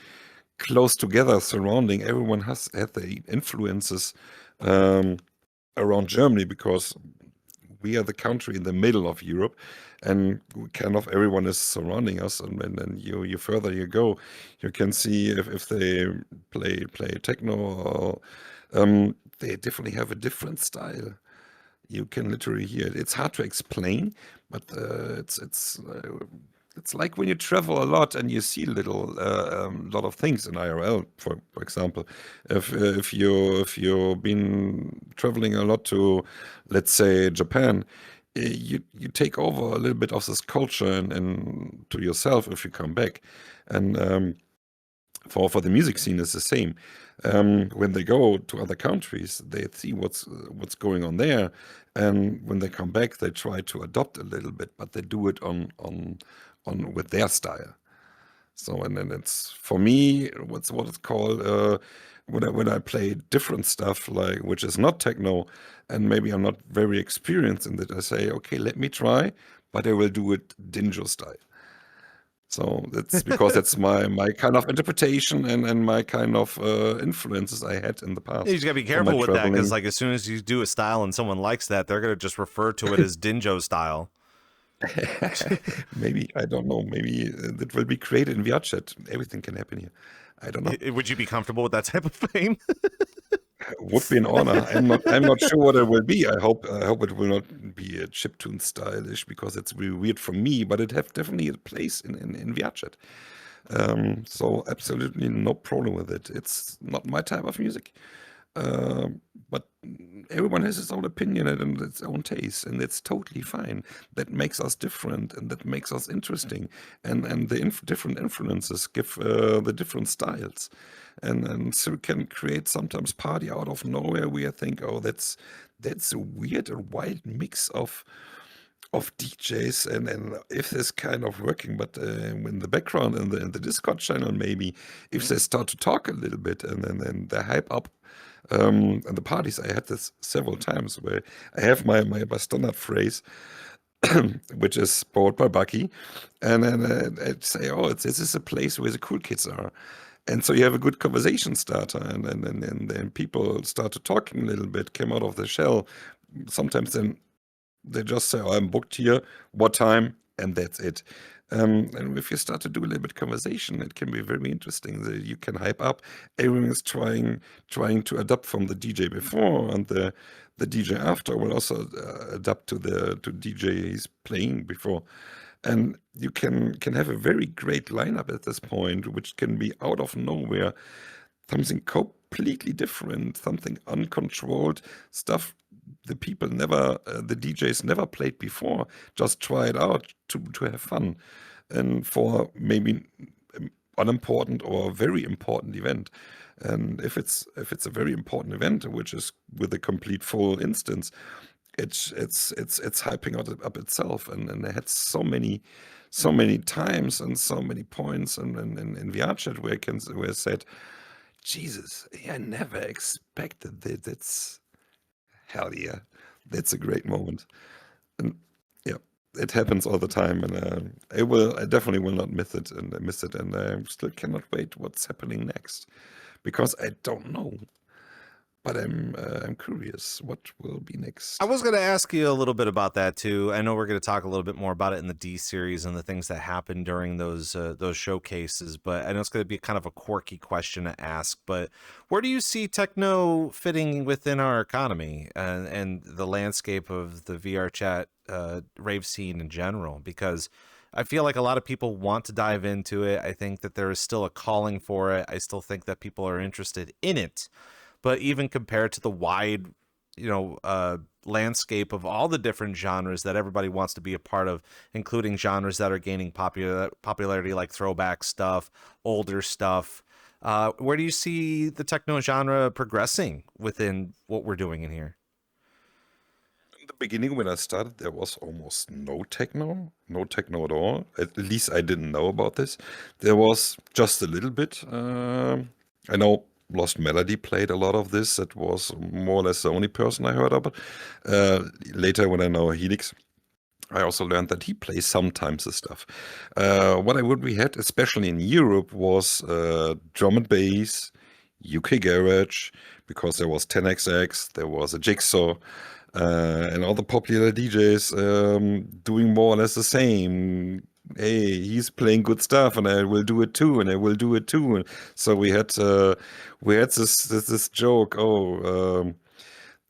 close together, surrounding. Everyone has had their influences around Germany because we are the country in the middle of Europe, and kind of everyone is surrounding us. And then you further you go, you can see if they play techno, or they definitely have a different style. You can literally hear it. It's hard to explain, but it's like when you travel a lot and you see lot of things in IRL. For example, if you've been traveling a lot to, let's say, Japan, you take over a little bit of this culture and to yourself if you come back, and for the music scene is the same. When they go to other countries, they see what's going on there, and when they come back, they try to adopt a little bit, but they do it on with their style. So, and then it's for me what it's called, when I play different stuff, like which is not techno, and maybe I'm not very experienced in it. I say, okay, let me try, but I will do it Dinjo style. So that's because that's my kind of interpretation and my kind of influences I had in the You past just gotta be from my careful with that, because traveling. like as soon as you do a style and someone likes that, they're gonna just refer to it as Dinjo style. Maybe, I don't know, maybe that will be created in VRChat. Everything can happen here. I don't know. Would you be comfortable with that type of fame? Would be an honor. I'm not sure what it will be. I hope it will not be chiptune stylish because it's really weird for me, but it have definitely a place in VRChat. So absolutely no problem with it. It's not my type of music. But everyone has his own opinion and its own taste, and it's totally fine. That makes us different, and that makes us interesting. And the different influences give the different styles, and so we can create sometimes party out of nowhere where you think, oh, that's a weird or wild mix of DJs, and if this kind of working, but in the background in the Discord channel, maybe if they start to talk a little bit and then they hype up. And the parties, I had this several times where I have my standard phrase, which is bought by Bucky, and then I'd say, "Oh, this is a place where the cool kids are," and so you have a good conversation starter, and then people start to talking a little bit, came out of the shell. Sometimes then they just say, "Oh, I'm booked here. What time?" And that's it. And if you start to do a little bit conversation, it can be very interesting. You can hype up. Everyone is trying to adapt from the DJ before, and the DJ after will also adapt to DJ he's playing before. And you can have a very great lineup at this point, which can be out of nowhere, something completely different, something uncontrolled stuff the people never, the DJs never played before. Just try it out to have fun, and for maybe unimportant or very important event. And if it's a very important event, which is with a complete full instance, it's hyping up itself, and it had so many times and so many points, and in VRChat where I said, Jesus, I never expected that. That's hell yeah, that's a great moment. And yeah, it happens all the time, and I definitely will not miss it, and I still cannot wait what's happening next, because I don't know. But I'm curious what will be next. I was going to ask you a little bit about that too. I know we're going to talk a little bit more about it in the D series and the things that happen during those showcases, but I know it's going to be kind of a quirky question to ask. But where do you see techno fitting within our economy and the landscape of the VRChat rave scene in general? Because I feel like a lot of people want to dive into it. I think that there is still a calling for it. I still think that people are interested in it. But even compared to the wide, landscape of all the different genres that everybody wants to be a part of, including genres that are gaining popularity like throwback stuff, older stuff, where do you see the techno genre progressing within what we're doing in here? In the beginning, when I started, there was almost no techno at all. At least I didn't know about this. There was just a little bit. I know Lost Melody played a lot of this. That was more or less the only person I heard about. Later, when I know Helix, I also learned that he plays sometimes the stuff. What we had, especially in Europe, was drum and bass, UK garage, because there was 10XX, there was a Jigsaw, and all the popular DJs doing more or less the same. Hey, he's playing good stuff, and I will do it too, and I will do it too. And so we had this joke. Oh,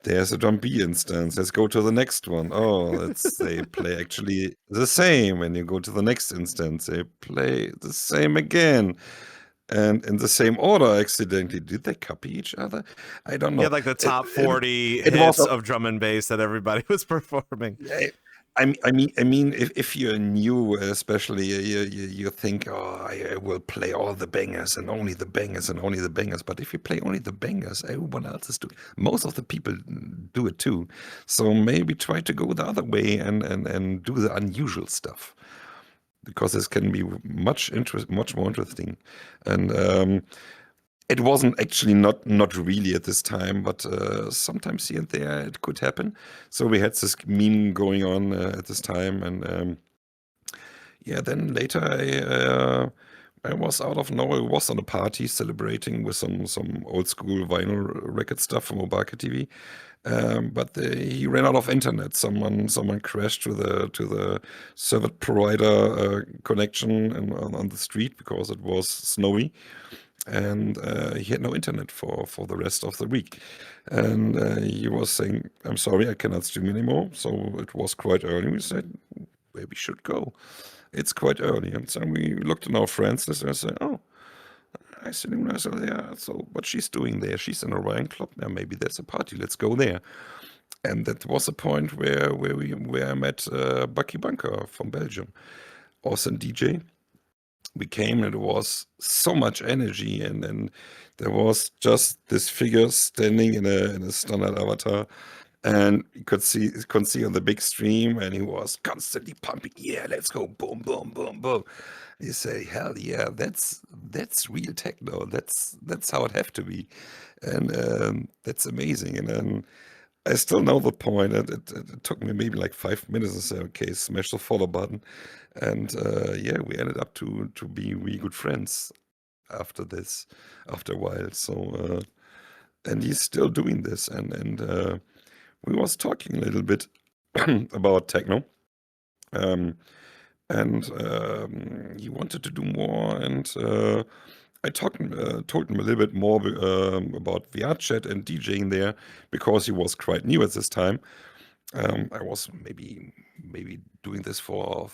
there's a drum B instance. Let's go to the next one. Oh, they play actually the same, and you go to the next instance. They play the same again. And in the same order, accidentally. Did they copy each other? I don't know. Yeah, like the top 40 it hits was of drum and bass that everybody was performing. I mean, if you're new, especially, you think, oh, I will play all the bangers and only the bangers and only the bangers. But if you play only the bangers, everyone else is doing. Most of the people do it too. So maybe try to go the other way and do the unusual stuff, because this can be much more interesting. And it wasn't actually not really at this time, but sometimes here and there it could happen. So we had this meme going on at this time, and then later I was out of nowhere, was on a party celebrating with some old school vinyl record stuff from Obaka TV. But he ran out of internet. Someone crashed to the service provider connection on the street because it was snowy. and he had no internet for the rest of the week. And he was saying, I'm sorry, I cannot stream anymore. So it was quite early. We said, where we should go. It's quite early. And so we looked on our friends list and I said, oh, I said, yeah, so what she's doing there, she's in a Ryan Club now. Maybe there's a party. Let's go there. And that was a point where I met BuckyBunker from Belgium, awesome DJ. We came and it was so much energy, and there was just this figure standing in a standard avatar, and you could see on the big stream, and he was constantly pumping. Yeah, let's go, boom, boom, boom, boom. You say, hell yeah, that's real techno. That's how it have to be, and that's amazing. And then I still know the point. It took me maybe like 5 minutes to say, okay, smash the follow button. And yeah, we ended up to be really good friends after this, after a while. So, and he's still doing this. And we was talking a little bit about techno. And he wanted to do more. And I told him a little bit more about VRChat and DJing there, because he was quite new at this time. I was maybe doing this for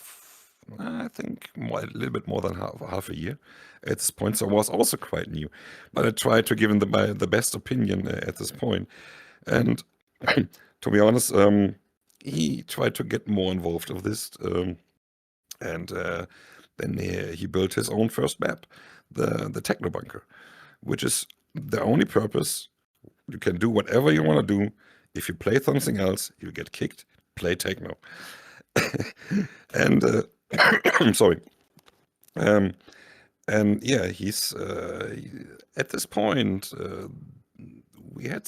I think a little bit more than half a year at this point. So I was also quite new, but I tried to give him the best opinion at this point. And to be honest, he tried to get more involved with this, and then he built his own first map, the Techno Bunker, which is the only purpose. You can do whatever you want to do. If you play something else, you get kicked. Play techno. And I'm sorry. And yeah, he's at this point. We had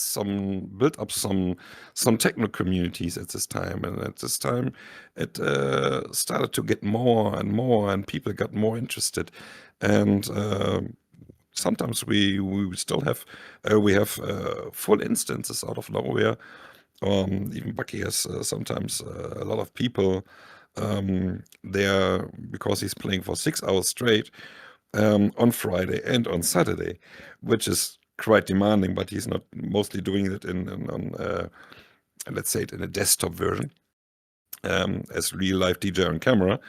built up some techno communities at this time, and at this time it started to get more and more, and people got more interested. And sometimes we still have full instances out of nowhere. Even Bucky has sometimes a lot of people there, because he's playing for 6 hours straight on Friday and on Saturday, which is quite demanding. But he's not mostly doing it on let's say it in a desktop version, as real life DJ on camera.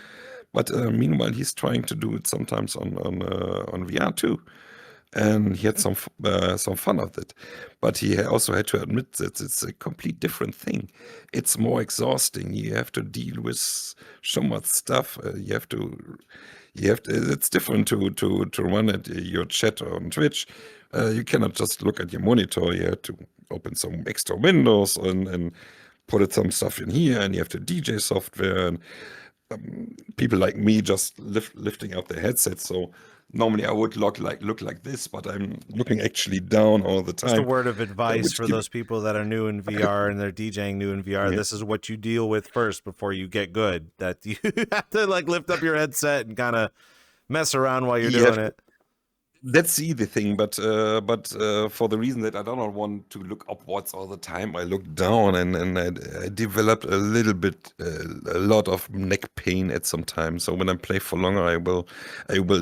But meanwhile, he's trying to do it sometimes on VR too. And he had some fun with it, but he also had to admit that it's a complete different thing. It's more exhausting. You have to deal with so much stuff. It's different to run at your chat on Twitch. You cannot just look at your monitor. You have to open some extra windows and put some stuff in here, and you have to DJ software, and people like me just lifting up their headsets. So normally I would look like this, but I'm looking actually down all the time. Just a word of advice for those people that are new in VR and they're DJing new in VR. Yeah. This is what you deal with first before you get good. That you have to like lift up your headset and kind of mess around while you're doing it. That's the thing, but for the reason that I do not want to look upwards all the time, I look down, and I developed a little bit, a lot of neck pain at some time. So when I play for longer, I will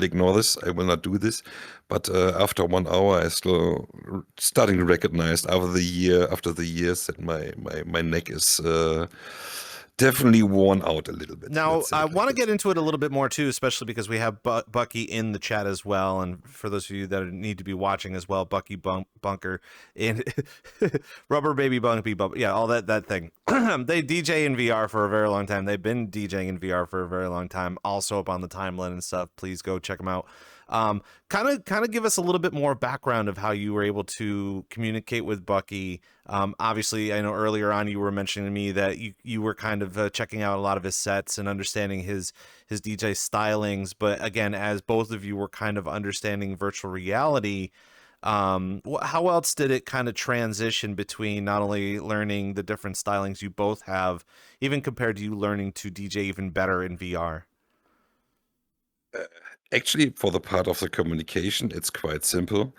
ignore this. I will not do this. But after 1 hour, I still starting to recognize after the years that my neck is definitely worn out a little bit. Now, I want to get into it a little bit more too, especially because we have Bucky in the chat as well. And for those of you that need to be watching as well, BuckyBunker in Rubber Baby Bumpy Bump. Yeah, all that thing. They DJ in VR for a very long time. They've been DJing in VR for a very long time. Also up on the timeline and stuff. Please go check them out. Kind of give us a little bit more background of how you were able to communicate with Bucky. Obviously, I know earlier on you were mentioning to me that you were kind of checking out a lot of his sets and understanding his DJ stylings. But again, as both of you were kind of understanding virtual reality, how else did it kind of transition between not only learning the different stylings you both have, even compared to you learning to DJ even better in VR? Actually, for the part of the communication, it's quite simple.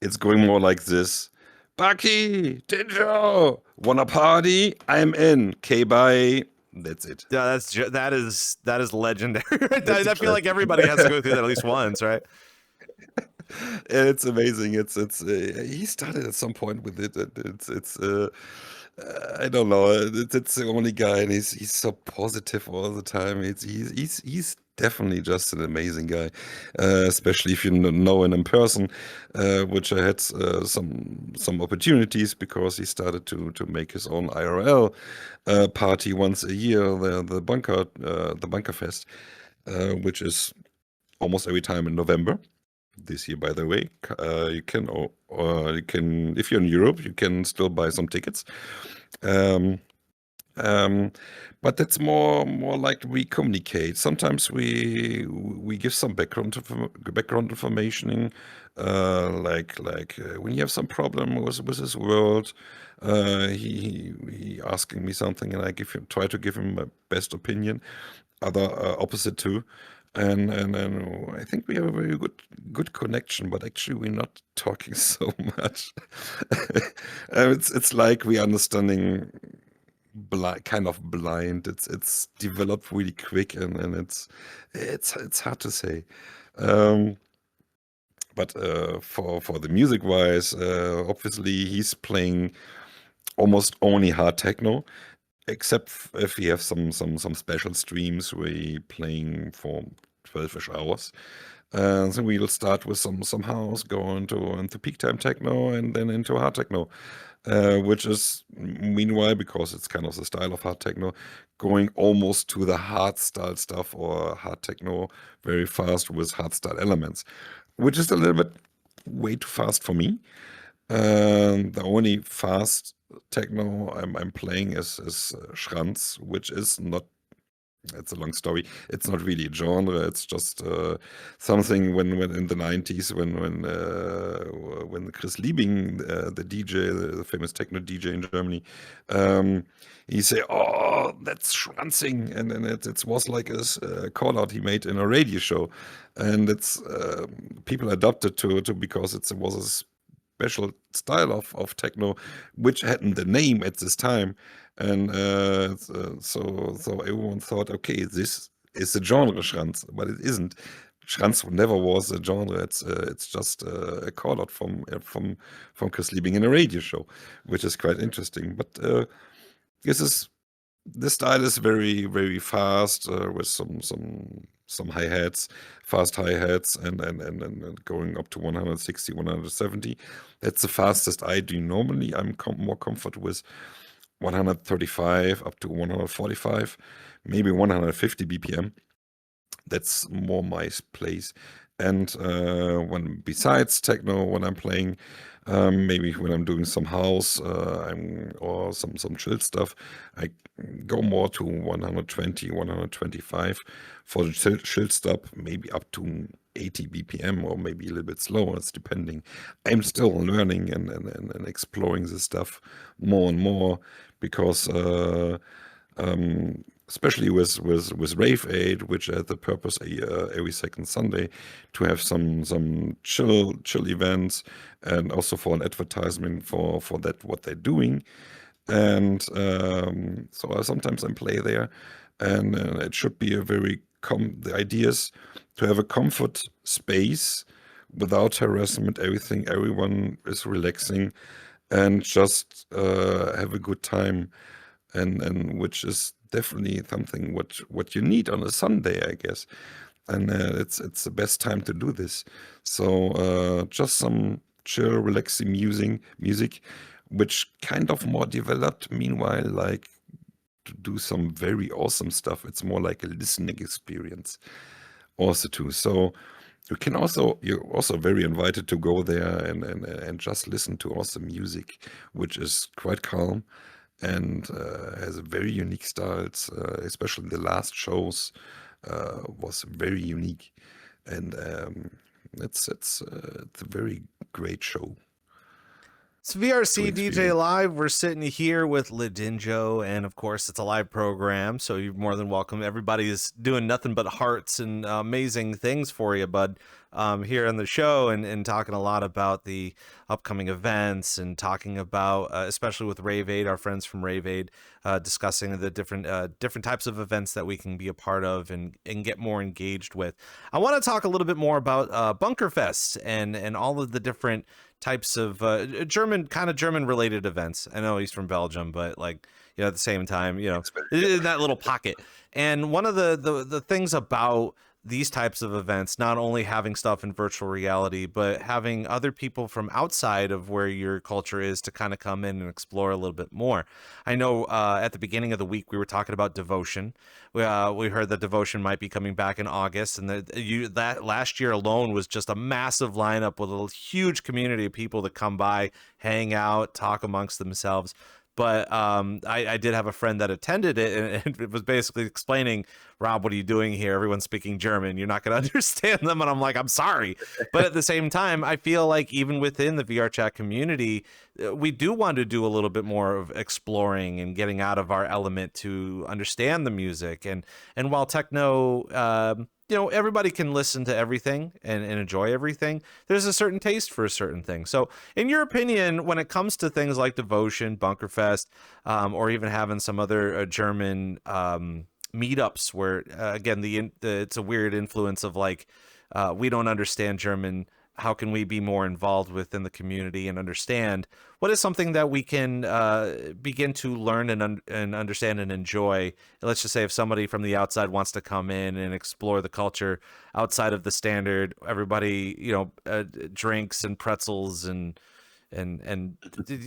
It's going more like this. Bucky, Dinjo, wanna party? I'm in. Okay, bye. That's it. Yeah, that is legendary. I feel like everybody has to go through that at least once, right? It's amazing. It's he started at some point with it. And it's I don't know. It's the only guy, and he's so positive all the time. He's definitely just an amazing guy, especially if you know him in person, which I had some opportunities because he started to make his own IRL party once a year, the Bunker Fest, which is almost every time in November. This year, by the way, you can, if you're in Europe, you can still buy some tickets. Um, um, but that's more like we communicate. Sometimes we give some background information, when you have some problem with his world, he asking me something, and I try to give him my best opinion, other opposite too. And I think we have a very good connection, but actually we're not talking so much. It's like we understanding kind of blind. It's developed really quick, and it's hard to say. Um, but for the music wise, obviously he's playing almost only hard techno, except if we have some special streams where he playing for 12-ish hours. So we'll start with some house, go into peak time techno, and then into hard techno, which is meanwhile, because it's kind of the style of hard techno, going almost to the hard style stuff or hard techno very fast with hard style elements, which is a little bit way too fast for me. The only fast techno I'm playing is Schranz, which is not. It's a long story. It's not really a genre. It's just something when in the 90s when Chris Liebing, the DJ, the famous techno DJ in Germany, he say, "Oh, that's Schranzing," and then it was like a call out he made in a radio show, and it's people adopted to because it was a special style of techno, which hadn't the name at this time, and so everyone thought, okay, this is a genre Schranz, but it isn't. Schranz never was a genre. It's just a call out from Chris Liebing in a radio show, which is quite interesting. But this is the style is very fast with some hi-hats, fast hi-hats, and going up to 160, 170. That's the fastest I do normally. I'm more comfort with 135 up to 145, maybe 150 BPM. That's more my place. And when besides techno, when I'm playing, maybe when I'm doing some house, or some chill stuff, I go more to 120, 125 for the chill stuff, maybe up to 80 BPM or maybe a little bit slower. It's depending. I'm still learning and exploring this stuff more and more because especially with Rave Aid, which had the purpose every second Sunday to have some chill events, and also for an advertisement for that what they're doing. And so sometimes I play there, and it should be a very the idea is to have a comfort space without harassment. Everyone is relaxing and just have a good time, and which is definitely something what you need on a Sunday, I guess. And it's the best time to do this. So just some chill, relaxing music, which kind of more developed. Meanwhile, like to do some very awesome stuff. It's more like a listening experience, also too. So you're also very invited to go there and just listen to awesome music, which is quite calm and has a very unique style. Especially the last shows was very unique, and it's a very great show. It's VRC DJ Live. We're sitting here with Dinjo, and of course, it's a live program, so you're more than welcome. Everybody is doing nothing but hearts and amazing things for you, bud. here on the show, and talking a lot about the upcoming events, and talking about, especially with Rave Aid, our friends from Rave Aid, discussing the different types of events that we can be a part of and get more engaged with. I want to talk a little bit more about Bunker Fest and all of the different types of German related events. I know he's from Belgium, but like, at the same time, in that little pocket. And one of the things about these types of events, not only having stuff in virtual reality, but having other people from outside of where your culture is to kind of come in and explore a little bit more. I know at the beginning of the week, we were talking about Devotion. We heard that Devotion might be coming back in August, and that last year alone was just a massive lineup with a huge community of people that come by, hang out, talk amongst themselves. But I did have a friend that attended it, and it was basically explaining, Rob, what are you doing here? Everyone's speaking German. You're not going to understand them. And I'm like, I'm sorry. But at the same time, I feel like even within the VRChat community, we do want to do a little bit more of exploring and getting out of our element to understand the music. And while techno, everybody can listen to everything and enjoy everything, there's a certain taste for a certain thing. So in your opinion, when it comes to things like Devotion, Bunkerfest, or even having some other German meetups where, again, it's a weird influence of like, we don't understand German, how can we be more involved within the community and understand what is something that we can begin to learn and understand and enjoy? Let's just say if somebody from the outside wants to come in and explore the culture outside of the standard, everybody, drinks and pretzels and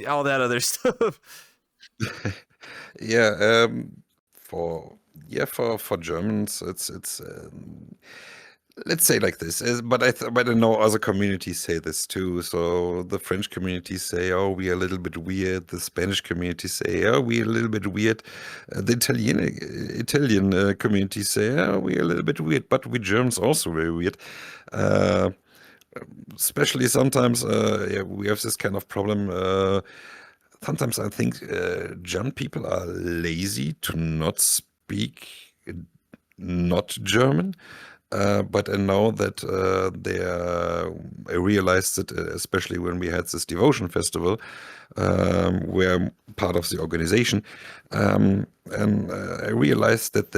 all that other stuff. Yeah, for Germans, it's let's say like this, but I know other communities say this too. So the French community say, "Oh, we are a little bit weird." The Spanish community say, "Oh, we are a little bit weird." The Italian community say, "Oh, we are a little bit weird," but we Germans also very weird. Especially sometimes, we have this kind of problem. Sometimes I think German people are lazy to not speak not German. But I know that I realized that, especially when we had this Devotion Festival, where I'm part of the organization, and I realized that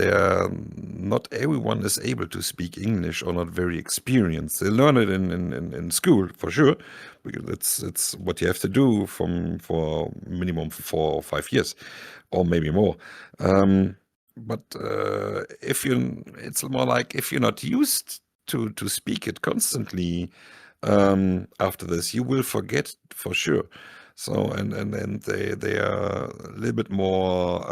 not everyone is able to speak English or not very experienced. They learn it in school for sure, because it's what you have to do for minimum 4 or 5 years, or maybe more. But it's more like if you're not used to speak it constantly, after this, you will forget for sure. So and they are a little bit more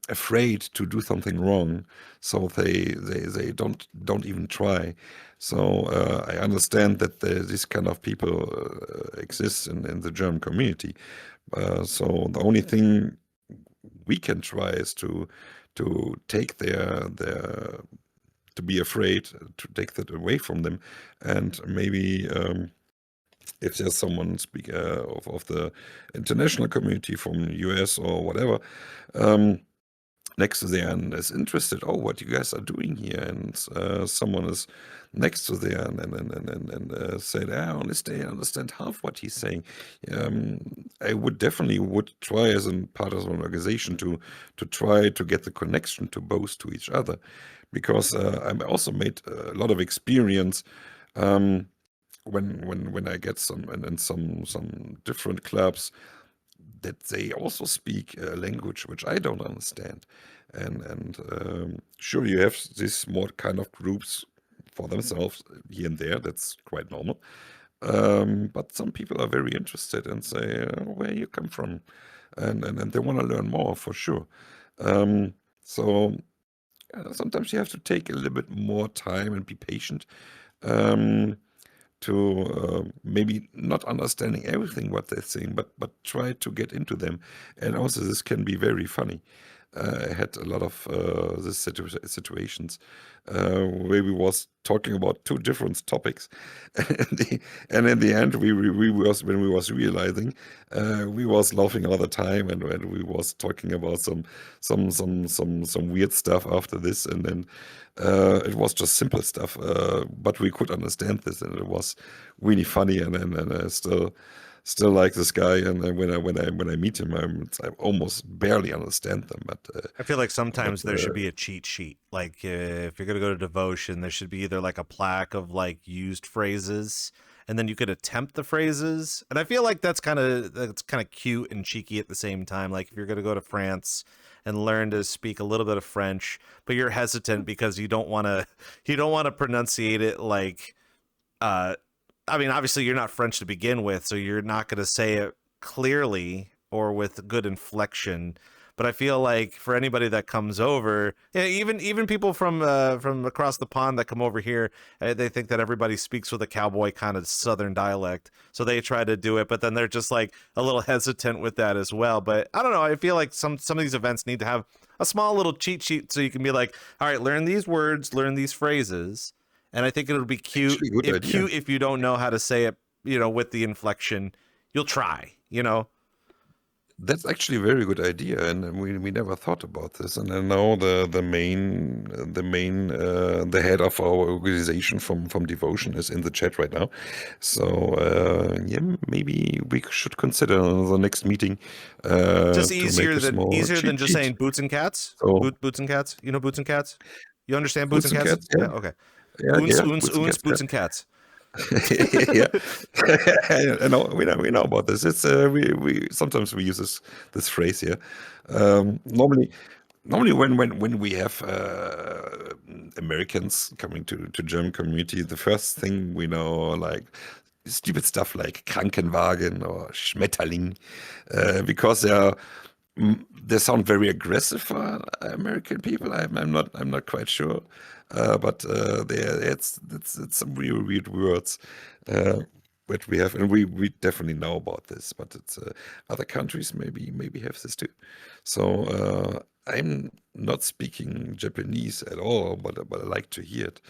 afraid to do something wrong, so they don't even try. So I understand that this kind of people exist in the German community. So the only thing we can try is to take to be afraid, to take that away from them, and maybe if there's someone of the international community from US or whatever, next to there and is interested, oh, what you guys are doing here, and someone is next to there and said, I understand half what he's saying. I would try as a part of an organization to try to get the connection to both to each other, because I also made a lot of experience when I get some different clubs, that they also speak a language which I don't understand. And sure, you have these more kind of groups for themselves here and there. That's quite normal. But some people are very interested and say, where you come from, and they want to learn more for sure. So sometimes you have to take a little bit more time and be patient. To maybe not understanding everything what they're saying, but try to get into them. And also this can be very funny. had a lot of this situations where we was talking about two different topics, and in the end, we was when we was realizing, we was laughing all the time, and when we was talking about some weird stuff after this, and then it was just simple stuff, but we could understand this, and it was really funny, and I still like this guy, and then when I meet him, I almost barely understand them. I feel like sometimes But there should be a cheat sheet. Like if you're gonna go to devotion, there should be either like a plaque of like used phrases, and then you could attempt the phrases. And I feel like that's kind of cute and cheeky at the same time. Like if you're gonna go to France and learn to speak a little bit of French, but you're hesitant because you don't want to pronunciate it like I mean, obviously you're not French to begin with, so you're not going to say it clearly or with good inflection. But I feel like for anybody that comes over, yeah, even people from across the pond that come over here, they think that everybody speaks with a cowboy kind of southern dialect, so they try to do it, but then they're just like a little hesitant with that as well. But I don't know. I feel like some of these events need to have a small little cheat sheet so you can be like, all right, learn these words, learn these phrases. And I think it'll be cute if you don't know how to say it, with the inflection. You'll try, That's actually a very good idea, and we never thought about this. And I know the head of our organization from Devotion is in the chat right now. So yeah, maybe we should consider the next meeting. Just to easier make a small than just cheat saying sheet. boots and cats. So Boots and cats. You know boots and cats. You understand boots and cats? yeah, Okay. yeah, Uns, boots and cats, boots and cats. yeah, I know we know about this. It's we sometimes we use this phrase here. Normally when we have Americans coming to German community, the first thing we know, like stupid stuff like Krankenwagen or Schmetterling, because they sound very aggressive for American people. I'm not quite sure, but it's some really weird words that we have, and we definitely know about this. But it's other countries maybe have this too. So I'm not speaking Japanese at all, but I like to hear it.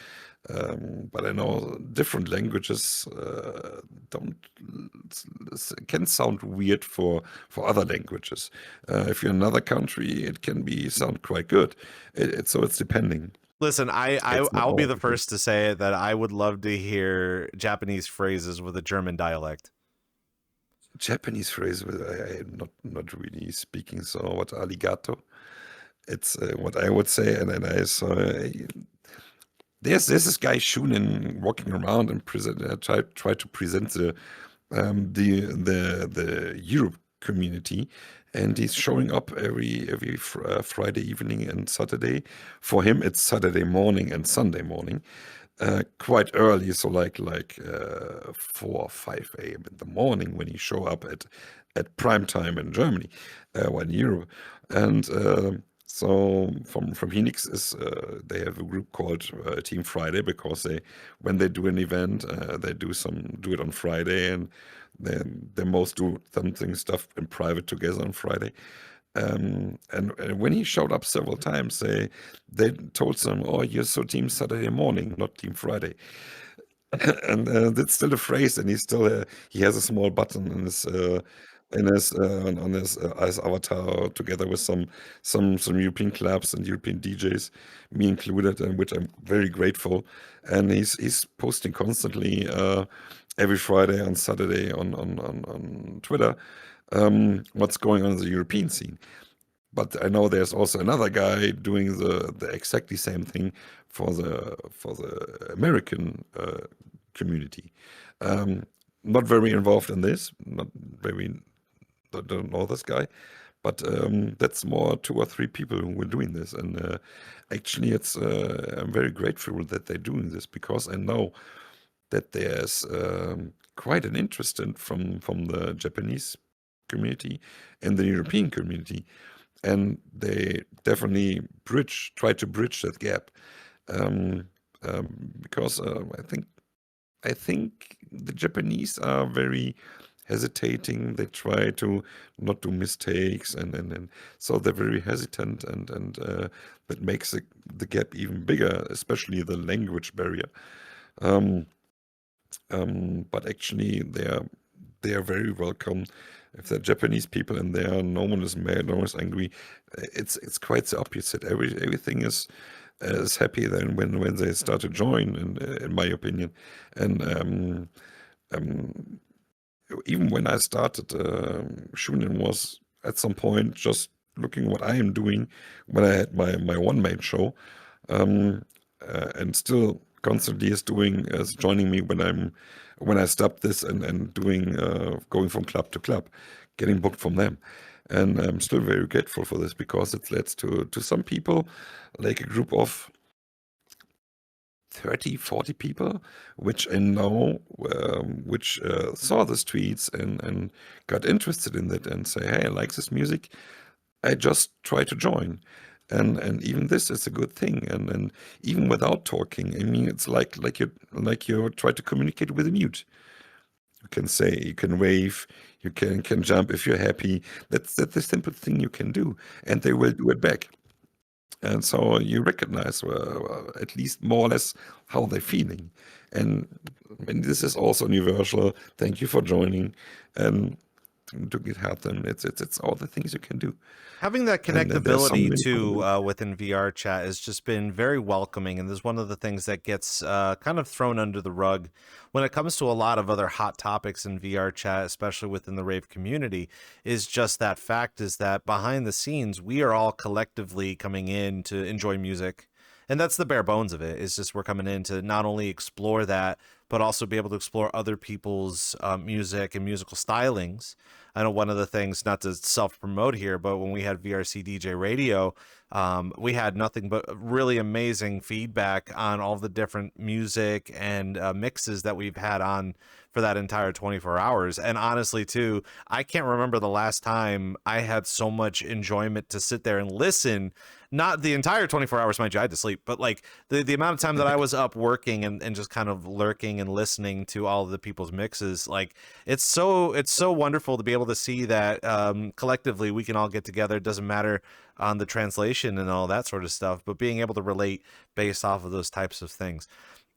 But I know different languages don't can sound weird for other languages. If you're in another country, it can sound quite good. So it's depending. Listen, It's not I'll be the all. first to say that I would love to hear Japanese phrases with a German dialect. Japanese phrase, I'm not really speaking. So what arigato? It's what I would say, and then I saw. There's this guy Shunin walking around and try to present the Europe community, and he's showing up every Friday evening and Saturday. For him, it's Saturday morning and Sunday morning, quite early, so like 4 or 5 a.m. in the morning when he show up at prime time in Germany, or in Europe, and. So from Phoenix they have a group called Team Friday, because when they do an event, they do it on Friday, and they most do stuff in private together on Friday. And when he showed up several times, they told him, "Oh, you're so Team Saturday morning, not Team Friday." And that's still a phrase, and he has a small button on his as avatar, together with some European clubs and European DJs, me included, and which I'm very grateful. And he's posting constantly every Friday and Saturday on Twitter what's going on in the European scene. But I know there's also another guy doing the exactly same thing for the American community. Not very involved in this. Not very. I don't know this guy, but that's more 2 or 3 people who are doing this. And actually, I'm very grateful that they're doing this, because I know that there's quite an interest from the Japanese community and the European community, and they definitely try to bridge that gap, because I think the Japanese are hesitating. They try to not do mistakes, and so they're very hesitant, and that makes the gap even bigger, especially the language barrier. But actually, they are very welcome. If they're Japanese people and they are, no one is mad, no one is angry. It's quite the opposite. Everything is happy then when they start to join, in my opinion. And even when I started, Shunin was at some point just looking what I am doing when I had my one-man show, and still constantly is joining me when I stopped this and doing going from club to club, getting booked from them. And I'm still very grateful for this, because it leads to some people, like a group of 30, 40 people, which I know, which saw the tweets and got interested in it and say, hey, I like this music. I just try to join. And even this is a good thing. And even without talking, I mean, it's like you try to communicate with a mute. You can say, you can wave, you can jump if you're happy. That's the simple thing you can do, and they will do it back. And so you recognize at least more or less how they're feeling. And this is also universal. Thank you for joining. And to get help them, it's all the things you can do. Having that And there's so connectability many too possibilities. within VRChat has just been very welcoming, and there's one of the things that gets kind of thrown under the rug when it comes to a lot of other hot topics in VRChat, especially within the rave community, is just that fact is that behind the scenes we are all collectively coming in to enjoy music. And that's the bare bones of it. It's just we're coming in to not only explore that, but also be able to explore other people's music and musical stylings. I know one of the things, not to self-promote here, but when we had VRC DJ Radio, we had nothing but really amazing feedback on all the different music and mixes that we've had on for that entire 24 hours. And honestly, too, I can't remember the last time I had so much enjoyment to sit there and listen. Not the entire 24 hours, mind you, I had to sleep, but like the amount of time that I was up working and just kind of lurking and listening to all of the people's mixes, like it's so wonderful to be able to see that collectively we can all get together. It doesn't matter on the translation and all that sort of stuff, but being able to relate based off of those types of things.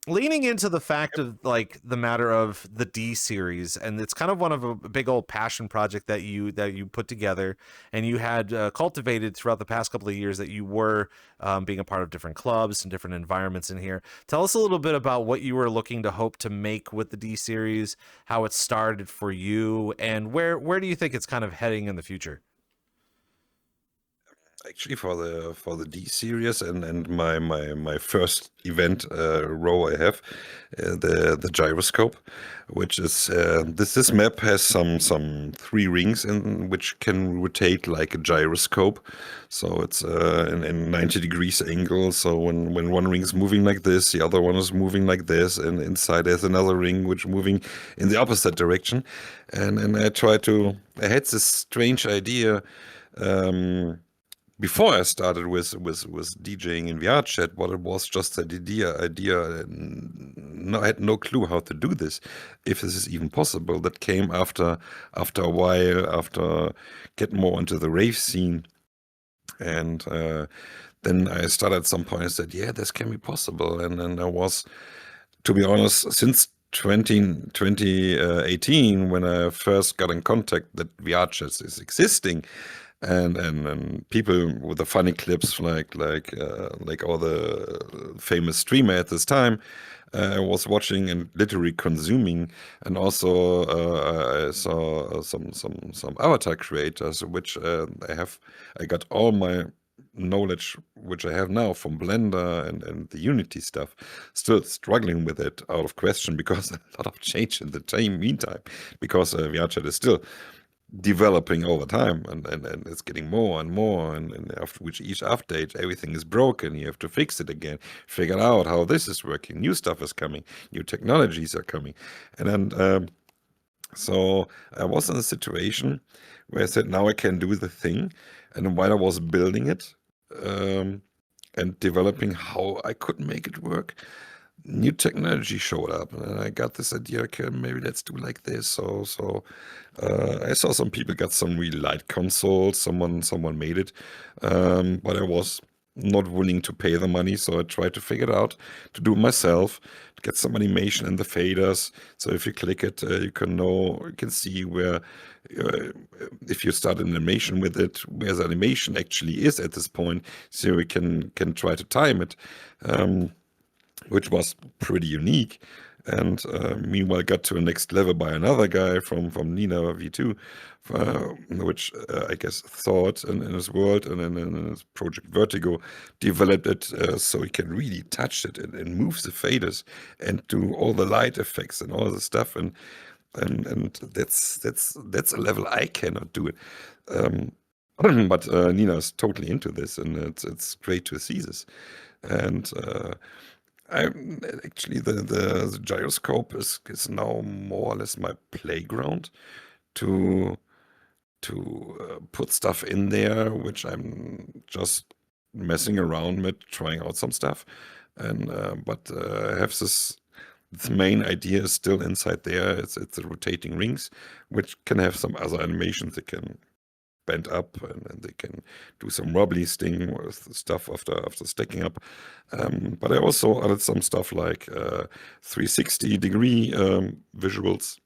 Leaning into the fact of like the matter of the D series, and it's kind of one of a big old passion project that you put together and you had cultivated throughout the past couple of years, that you were being a part of different clubs and different environments in here. Tell us a little bit about what you were looking to hope to make with the D series, how it started for you, and where do you think it's kind of heading in the future? Actually, for the D series and my first event row I have, the gyroscope, which is this map has some 3 rings in which can rotate like a gyroscope. So it's in 90 degrees angle. So when one ring is moving like this, the other one is moving like this, and inside there's another ring which moving in the opposite direction. And I had this strange idea. Before I started with DJing in VRChat, what it was just an idea, and I had no clue how to do this, if this is even possible. That came after a while, after getting more into the rave scene, and then I started at some point. I said, "Yeah, this can be possible," and then I was, to be honest, since 2018, when I first got in contact that VRChat is existing. And people with the funny clips like all the famous streamer at this time, I was watching and literally consuming, and also I saw some avatar creators, which I got all my knowledge which I have now from Blender and the Unity stuff. Still struggling with it out of question, because a lot of change in the meantime, because VRChat is still developing over time, and it's getting more and more, and after which each update everything is broken, you have to fix it again, figure out how this is working, new stuff is coming, new technologies are coming. And then so I was in a situation where I said, now I can do the thing. And while I was building it and developing how I could make it work, new technology showed up, and I got this idea. Okay, maybe let's do like this. So I saw some people got some really light consoles. Someone made it, but I was not willing to pay the money, so I tried to figure it out to do it myself, to get some animation in the faders. So if you click it, you can see where, if you start an animation with it, where the animation actually is at this point, so we can try to time it, which was pretty unique. And meanwhile, got to a next level by another guy from Nina V2, which I guess thought in his world and in his project Vertigo developed it so he can really touch it and move the faders and do all the light effects and all the stuff. And that's a level I cannot do it. But Nina's totally into this, and it's great to see this. And I actually the gyroscope is now more or less my playground to put stuff in there, which I'm just messing around with, trying out some stuff, and but I have this main idea is still inside there. It's the rotating rings, which can have some other animations that can bend up, and they can do some wobbly sting with stuff after stacking up. But I also added some stuff like 360-degree visuals,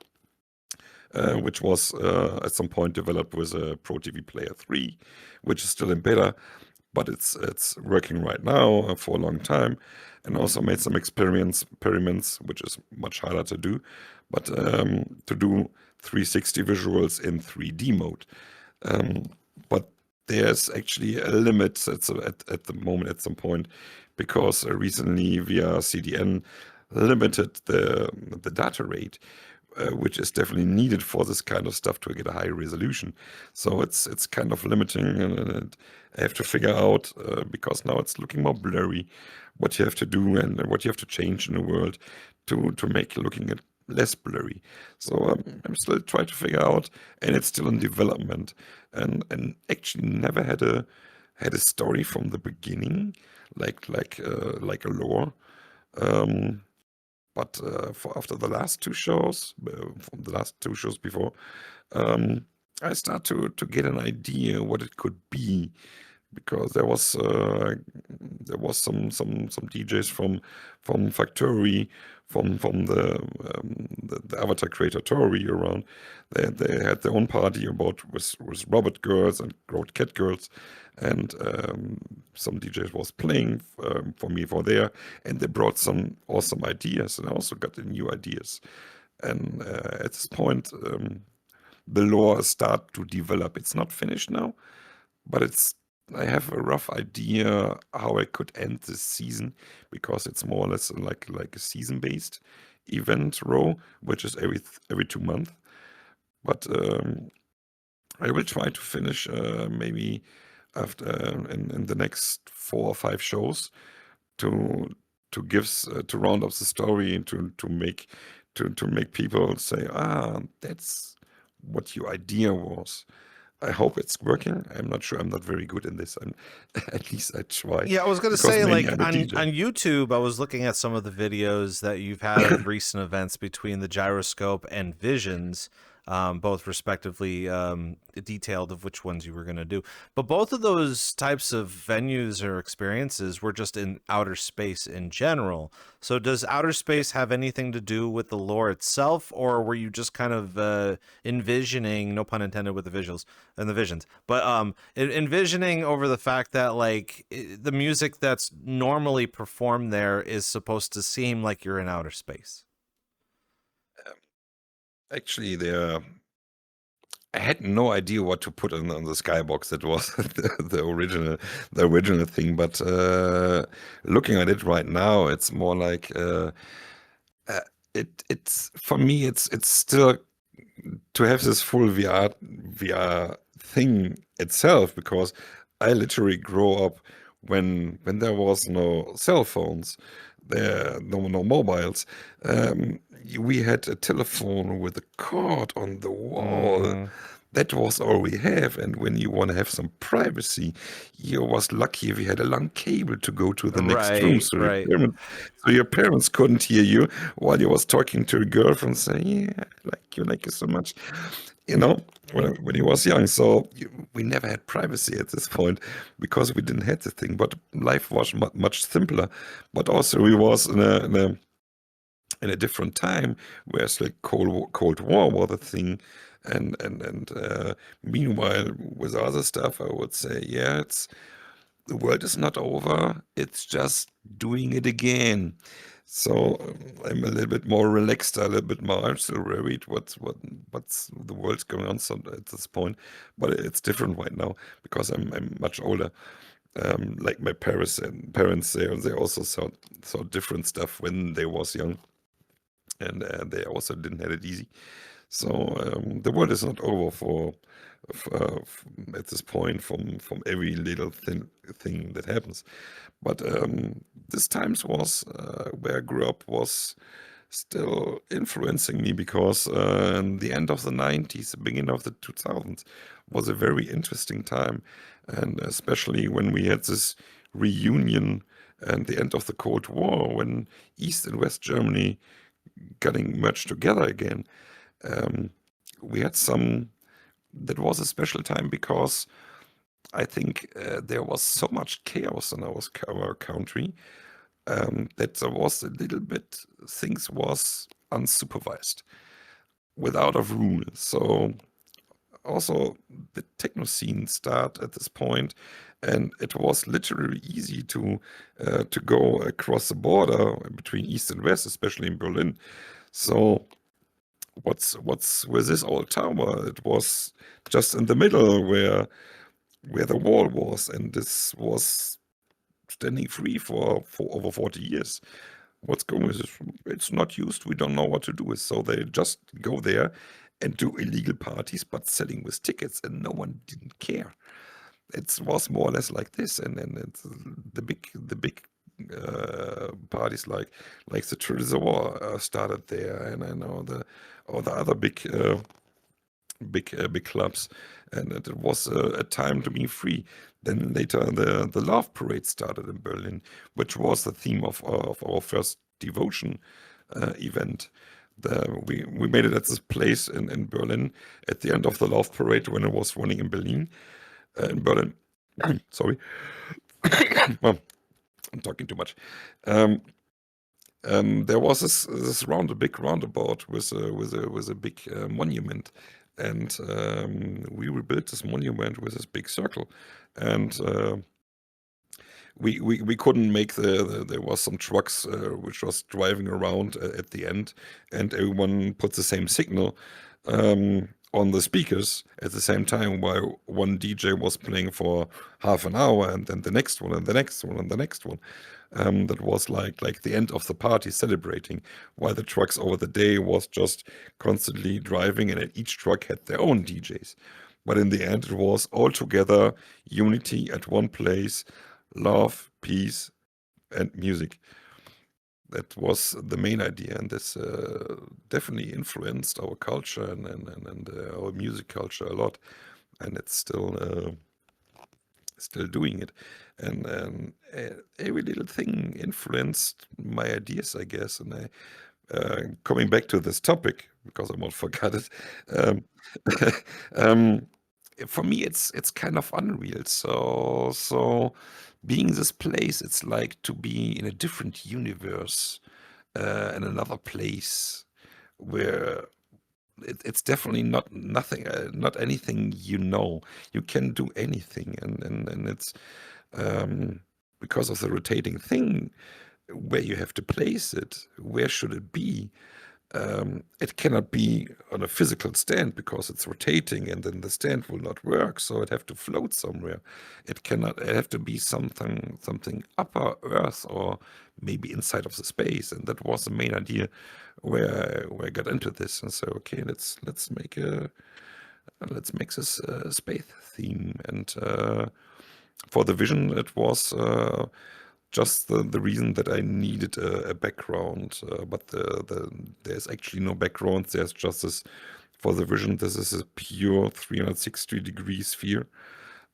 which was at some point developed with a Pro TV Player 3, which is still in beta, but it's working right now for a long time. And also made some experiments, which is much harder to do, but to do 360 visuals in 3D mode. But there's actually a limit at the moment, at some point, because recently VRCDN limited the data rate, which is definitely needed for this kind of stuff to get a high resolution. So it's kind of limiting, and I have to figure out, because now it's looking more blurry, what you have to do and what you have to change in the world to make looking at less blurry. So I'm still trying to figure out, and it's still in development, and actually never had a story from the beginning, like a lore. But for after the last two shows, from the last two shows before, I start to get an idea what it could be, because there was some DJs from Factory, from the avatar creator Tori around. They had their own party with robot girls and growth cat girls, and some DJs was playing for me for there, and they brought some awesome ideas, and I also got the new ideas. And at this point, the lore start to develop. It's not finished now, but I have a rough idea how I could end this season, because it's more or less like a season-based event row, which is every 2 months. But I will try to finish maybe after in the next 4 or 5 shows to round up the story and to make people say, that's what your idea was. I hope it's working. I'm not sure. I'm not very good in this. At least I try. Yeah, I was going to say, like, on YouTube, I was looking at some of the videos that you've had of recent events between the gyroscope and Visions, both respectively detailed of which ones you were going to do. But both of those types of venues or experiences were just in outer space in general. So does outer space have anything to do with the lore itself, or were you just kind of envisioning, no pun intended with the visuals and the visions, but envisioning over the fact that, like, the music that's normally performed there is supposed to seem like you're in outer space? Actually, I had no idea what to put on the skybox. That was the original thing. But looking at it right now, it's more like it's for me. It's still to have this full VR thing itself, because I literally grew up when there was no cell phones, no mobiles. We had a telephone with a cord on the wall. that was all we have. And when you want to have some privacy, you was lucky if you had a long cable to go to the next room, Right. so your parents couldn't hear you while you was talking to a girlfriend saying, yeah, I like you so much, when he was young. So we never had privacy at this point because we didn't have the thing. But life was much simpler. But also we was in a different time, whereas like Cold War was a thing, and meanwhile with other stuff, I would say, yeah, the world is not over. It's just doing it again. So I'm a little bit more relaxed, a little bit more. I'm still worried what's the world's going on at this point, but it's different right now because I'm much older. Like my parents they also saw different stuff when they was young, and they also didn't have it easy. So the world is not over at this point from every little thing that happens. But this times was where I grew up was still influencing me because the end of the 90s, the beginning of the 2000s was a very interesting time. And especially when we had this reunion and the end of the Cold War, when East and West Germany getting merged together again. We had that was a special time because I think there was so much chaos in our country that there was a little bit, things was unsupervised, without a rule. So also the techno scene start at this point, and it was literally easy to go across the border between East and West, especially in Berlin. So what's with this old tower? It was just in the middle where the wall was, and this was standing free for over 40 years. What's going with this? It's not used. We don't know what to do with. So they just go there and do illegal parties, but selling with tickets, and no one didn't care. It was more or less like this, and then it's the big parties like the Trésor started there, and I know all the other big clubs, and it was a time to be free. Then later the Love Parade started in Berlin, which was the theme of our first devotion event. We made it at this place in Berlin at the end of the Love Parade when it was running in Berlin. Sorry. Well, I'm talking too much. There was this big roundabout with a big monument, and we rebuilt this monument with this big circle, and we couldn't make there was some trucks which was driving around at the end, and everyone put the same signal on the speakers at the same time, while one DJ was playing for half an hour, and then the next one and the next one and the next one. That was like the end of the party celebrating, while the trucks over the day was just constantly driving, and each truck had their own DJs. But in the end, it was all together, unity at one place, love, peace, and music. That was the main idea, and this definitely influenced our culture and our music culture a lot, and it's still doing it. And every little thing influenced my ideas, I guess. And coming back to this topic, because I almost forgot it, for me, it's kind of unreal. So being this place, it's like to be in a different universe, in another place where it's definitely not anything. You can do anything, and it's because of the rotating thing, where you have to place it, where should it be. It cannot be on a physical stand because it's rotating, and then the stand will not work, so it have to float somewhere. It have to be something upper earth, or maybe inside of the space. And that was the main idea where I got into this, and so okay, let's make this space theme. And for the vision, it was just the reason that I needed a background, but there's actually no background. There's just this For the vision, this is a pure 360-degree sphere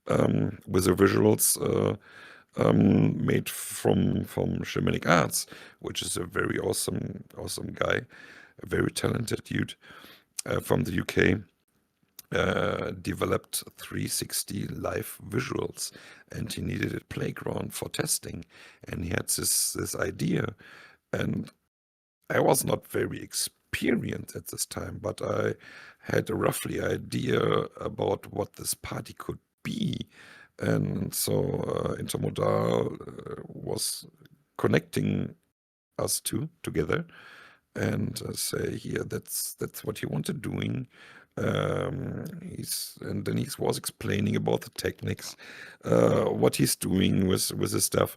with the visuals made from Shamanic Arts, which is a very awesome guy, a very talented dude from the UK. Developed 360 live visuals, and he needed a playground for testing, and he had this idea, and I was not very experienced at this time, but I had a roughly idea about what this party could be, and so Intermodal was connecting us two together and say, here, that's what he wanted doing. And then he was explaining about the techniques, what he's doing with his stuff.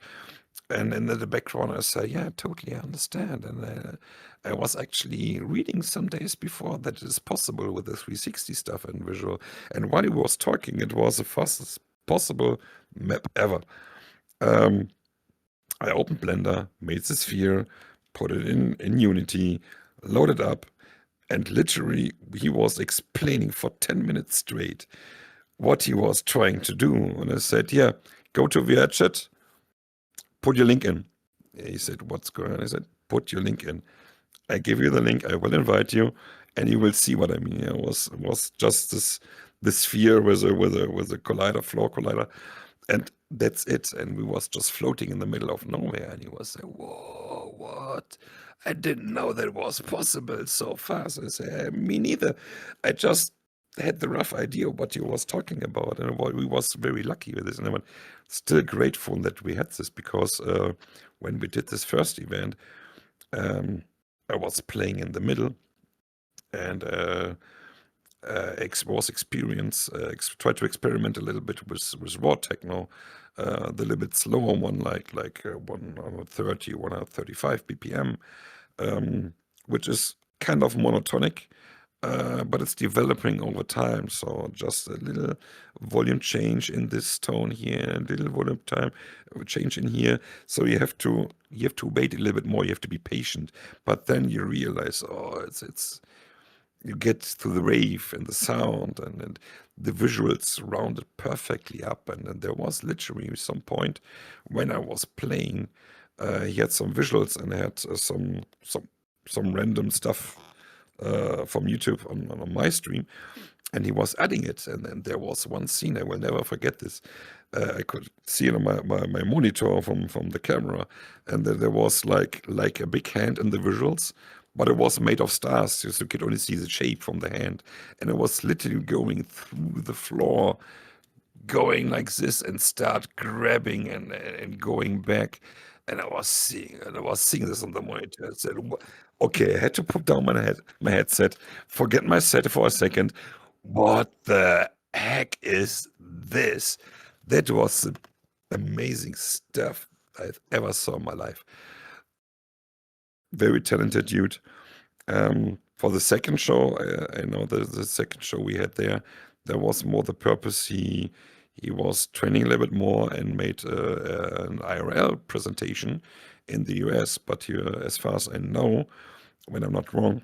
And in the background, I say, yeah, totally, I understand. And I was actually reading some days before that it is possible with the 360 stuff and visual. And while he was talking, it was the fastest possible map ever. I opened Blender, made the sphere, put it in Unity, loaded up, and literally he was explaining for 10 minutes straight what he was trying to do. And I said, yeah, go to VRChat, put your link in. He said, what's going on? I said, put your link in. I give you the link, I will invite you, and you will see what I mean. It was just this sphere with a collider, floor collider, and that's it. And we was just floating in the middle of nowhere, and he was like, whoa, what? I didn't know that was possible so fast. I said, me neither. I just had the rough idea of what he was talking about, and we was very lucky with this. And I'm still grateful that we had this, because when we did this first event, I was playing in the middle, and tried to experiment a little bit with raw techno, the little bit slower one, like 130, 135 BPM, which is kind of monotonic, but it's developing over time. So just a little volume change in this tone here, a little volume time change in here. So you have to wait a little bit more. You have to be patient. But then you realize, oh, it's you get to the rave and the sound, and the visuals rounded perfectly up. And then there was literally some point when I was playing, he had some visuals, and I had some random stuff from YouTube on my stream, and he was adding it. And then there was one scene, I will never forget this. I could see it on my monitor from the camera, and there was like a big hand in the visuals, but it was made of stars, so you could only see the shape from the hand, and it was literally going through the floor, going like this, and start grabbing and going back. And I was seeing this on the monitor. I said, okay, I had to put down my headset, forget my set for a second. What the heck is this? That was the amazing stuff I've ever saw in my life. Very talented dude. For the second show, I know the second show we had there was more the purpose. He was training a little bit more and made an IRL presentation in the US, but as far as I know, when I'm not wrong,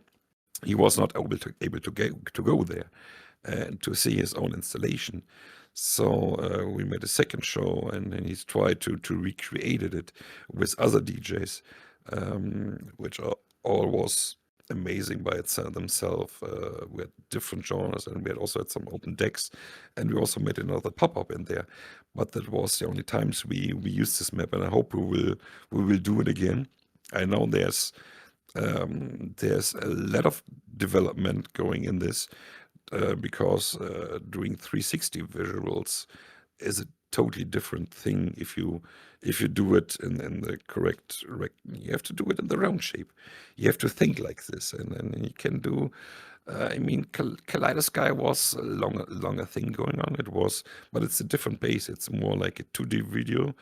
he was not able to go there and to see his own installation. So we made a second show, and then he's tried to recreate it with other DJs, which all was amazing by themselves. We had different genres, and we also had some open decks, and we also made another pop-up in there. But that was the only times we used this map, and I hope we will do it again. I know there's a lot of development going in this, because doing 360 visuals is a totally different thing. If you do it in the correct, you have to do it in the round shape. You have to think like this, and then you can do. I mean, Collider Sky was a longer thing going on. But it's a different base. It's more like a 2D video,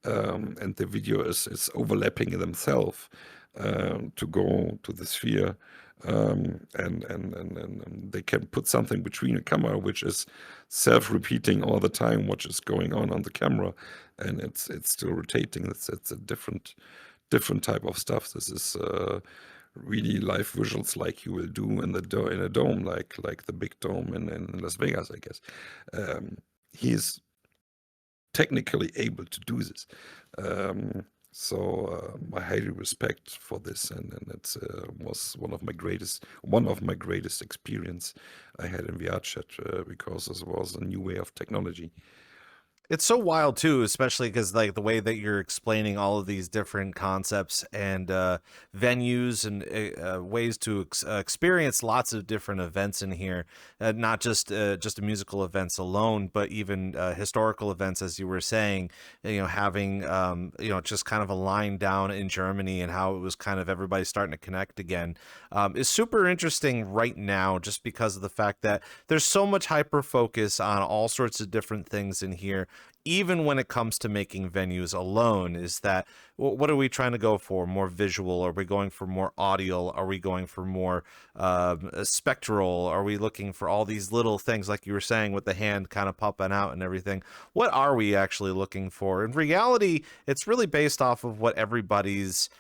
and the video is overlapping themselves to go to the sphere. And they can put something between a camera which is self-repeating all the time, what is going on the camera, and it's still rotating. It's a different type of stuff. This is really live visuals like you will do in in a dome, like the big dome in Las Vegas, I guess. He's technically able to do this. I highly respect for this, and it was one of my greatest experience I had in VRChat, because this was a new way of technology. It's so wild too, especially because like the way that you're explaining all of these different concepts and venues and ways to experience lots of different events in here, not just musical events alone, but even historical events, as you were saying. Having just kind of a line down in Germany and how it was kind of everybody starting to connect again is super interesting right now, just because of the fact that there's so much hyper focus on all sorts of different things in here. Even when it comes to making venues alone, is that what are we trying to go for? More visual? Are we going for more audio? Are we going for more spectral? Are we looking for all these little things, like you were saying, with the hand kind of popping out and everything? What are we actually looking for? In reality, it's really based off of what everybody's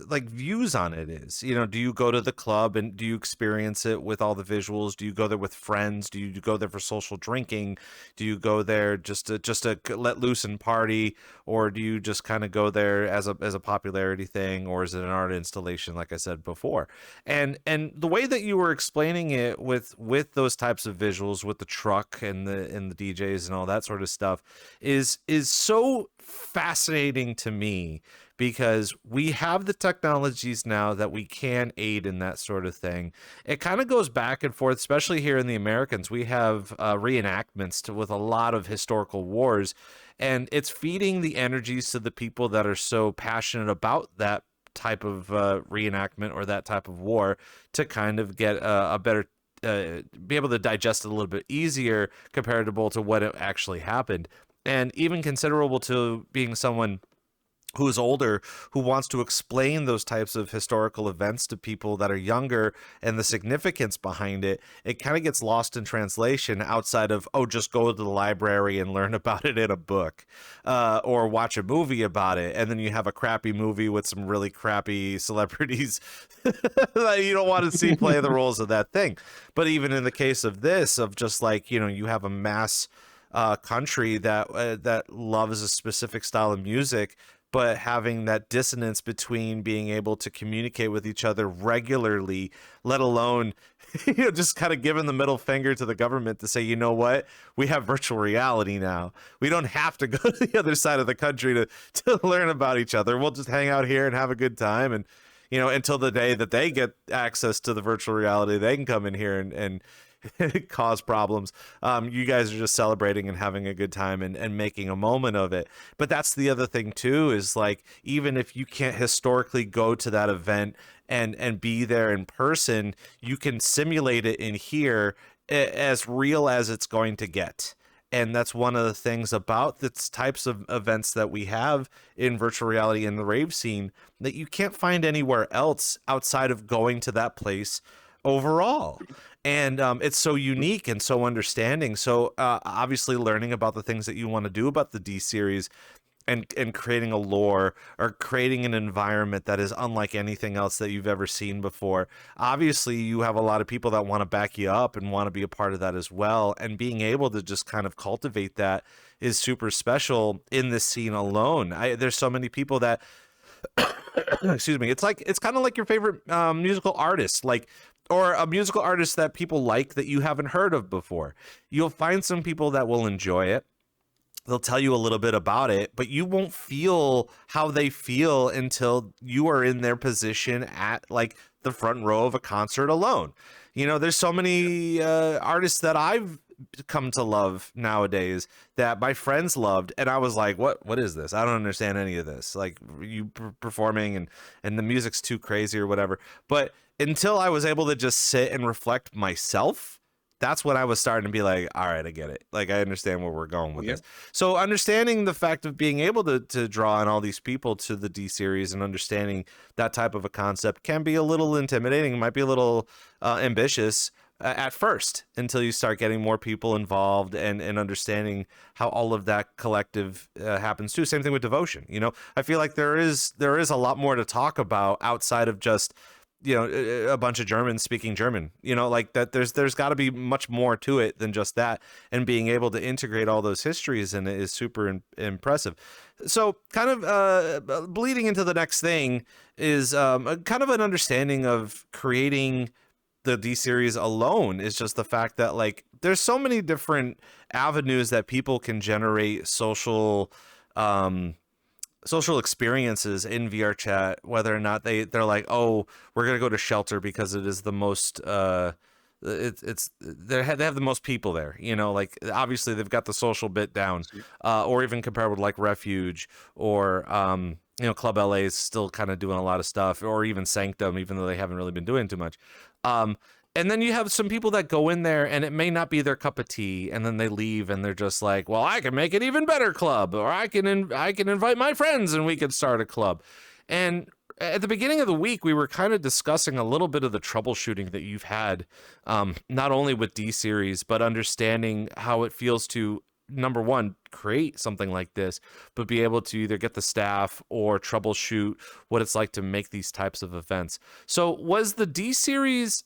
like views on it is. Do you go to the club and do you experience it with all the visuals? Do you go there with friends? Do you go there for social drinking? Do you go there just to let loose and party, or do you just kind of go there as a popularity thing, or is it an art installation, like I said before? And the way that you were explaining it with those types of visuals, with the truck and the DJs and all that sort of stuff, is so fascinating to me, because we have the technologies now that we can aid in that sort of thing. It kind of goes back and forth, especially here in the Americans. We have reenactments with a lot of historical wars, and it's feeding the energies to the people that are so passionate about that type of reenactment or that type of war, to kind of get a better be able to digest it a little bit easier comparable to what it actually happened. And even considerable to being someone who is older, who wants to explain those types of historical events to people that are younger and the significance behind it, it kind of gets lost in translation outside of, just go to the library and learn about it in a book, or watch a movie about it. And then you have a crappy movie with some really crappy celebrities that you don't want to see play the roles of that thing. But even in the case of this, of just like, you have a mass country that loves a specific style of music, but having that dissonance between being able to communicate with each other regularly, let alone just kind of giving the middle finger to the government to say, you know what, we have virtual reality now. We don't have to go to the other side of the country to learn about each other. We'll just hang out here and have a good time. And, until the day that they get access to the virtual reality, they can come in here and cause problems. You guys are just celebrating and having a good time and making a moment of it. But that's the other thing too, is like, even if you can't historically go to that event and be there in person, you can simulate it in here as real as it's going to get. And that's one of the things about the types of events that we have in virtual reality in the rave scene that you can't find anywhere else outside of going to that place overall. And it's so unique and so understanding. So obviously learning about the things that you want to do about the D series and creating a lore or creating an environment that is unlike anything else that you've ever seen before. Obviously, you have a lot of people that want to back you up and want to be a part of that as well. And being able to just kind of cultivate that is super special in this scene alone. There's so many people that, excuse me, it's kind of like your favorite musical artist, or a musical artist that people like that you haven't heard of before. You'll find some people that will enjoy it. They'll tell you a little bit about it, but you won't feel how they feel until you are in their position at like the front row of a concert alone. There's so many artists that I've come to love nowadays that my friends loved, and I was like, what is this? I don't understand any of this. Like, you performing and the music's too crazy or whatever. But until I was able to just sit and reflect myself, that's when I was starting to be like, all right, I get it. Like, I understand where we're going with this. So understanding the fact of being able to draw in all these people to the D series and understanding that type of a concept can be a little intimidating. It might be a little ambitious. at first, until you start getting more people involved and understanding how all of that collective happens too. Same thing with devotion. I feel like there is a lot more to talk about outside of just a bunch of Germans speaking German. Like that. There's got to be much more to it than just that, and being able to integrate all those histories in it is super impressive. So kind of bleeding into the next thing is kind of an understanding of creating the D series alone is just the fact that like there's so many different avenues that people can generate social experiences in VRChat, whether or not they're like, oh, we're gonna go to shelter because it is the most they have the most people there, like obviously they've got the social bit down, or even compared with like Refuge or Club LA is still kind of doing a lot of stuff, or even Sanctum, even though they haven't really been doing too much. And then you have some people that go in there and it may not be their cup of tea, and then they leave and they're just like, well, I can make it even better club, or I can invite my friends and we could start a club. And at the beginning of the week, we were kind of discussing a little bit of the troubleshooting that you've had, not only with D series, but understanding how it feels to, number one, create something like this, but be able to either get the staff or troubleshoot what it's like to make these types of events. So was the D series,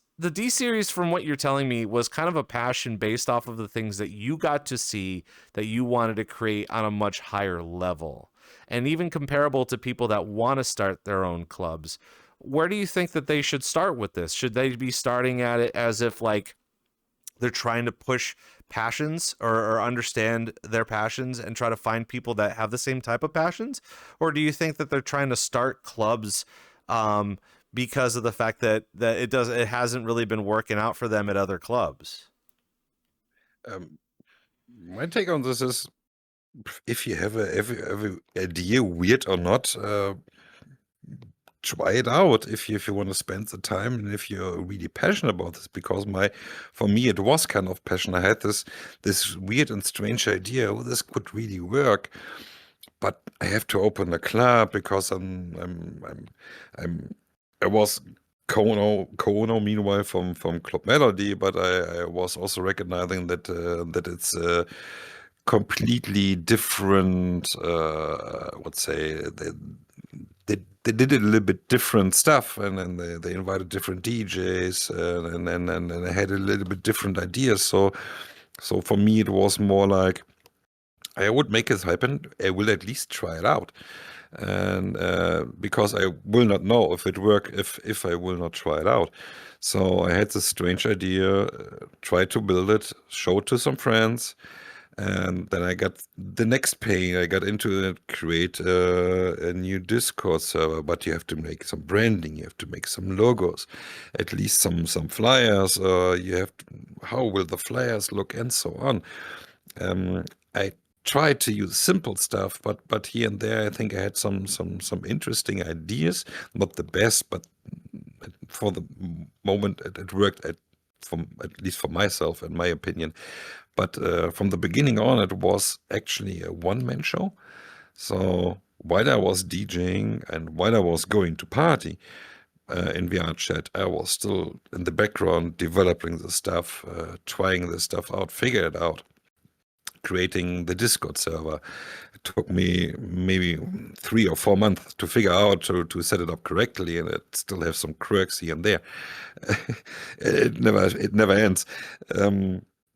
from what you're telling me, was kind of a passion based off of the things that you got to see that you wanted to create on a much higher level, and even comparable to people that want to start their own clubs. Where do you think that they should start with this? Should they be starting at it as if like they're trying to push passions or understand their passions and try to find people that have the same type of passions? Or do you think that they're trying to start clubs because of the fact that it hasn't really been working out for them at other clubs? My take on this is, if you have a idea, weird or not, try it out if you want to spend the time, and if you're really passionate about this. Because for me, it was kind of passion. I had this weird and strange idea, oh, this could really work, but I have to open a club because I was co-owner meanwhile from Club Melody, but I was also recognizing that it's completely different. Let's say they did a little bit different stuff, and then they invited different DJs, and I had a little bit different ideas. So for me, it was more like, I would make it happen. I will at least try it out, and because I will not know if it work if I will not try it out. So I had this strange idea, tried to build it, show it to some friends, and then I got the next pain. I got into it, create a new Discord server, but you have to make some branding, you have to make some logos, at least some flyers. How will the flyers look, and so on. I tried to use simple stuff, but here and there, I think I had some interesting ideas. Not the best, but for the moment, it worked at least for myself, in my opinion. But from the beginning on, it was actually a one-man show. So while I was DJing and while I was going to party in VRChat, I was still in the background developing the stuff, trying the stuff out, figure it out, creating the Discord server. It took me maybe 3 or 4 months to figure out to set it up correctly, and it still have some quirks here and there. It never ends.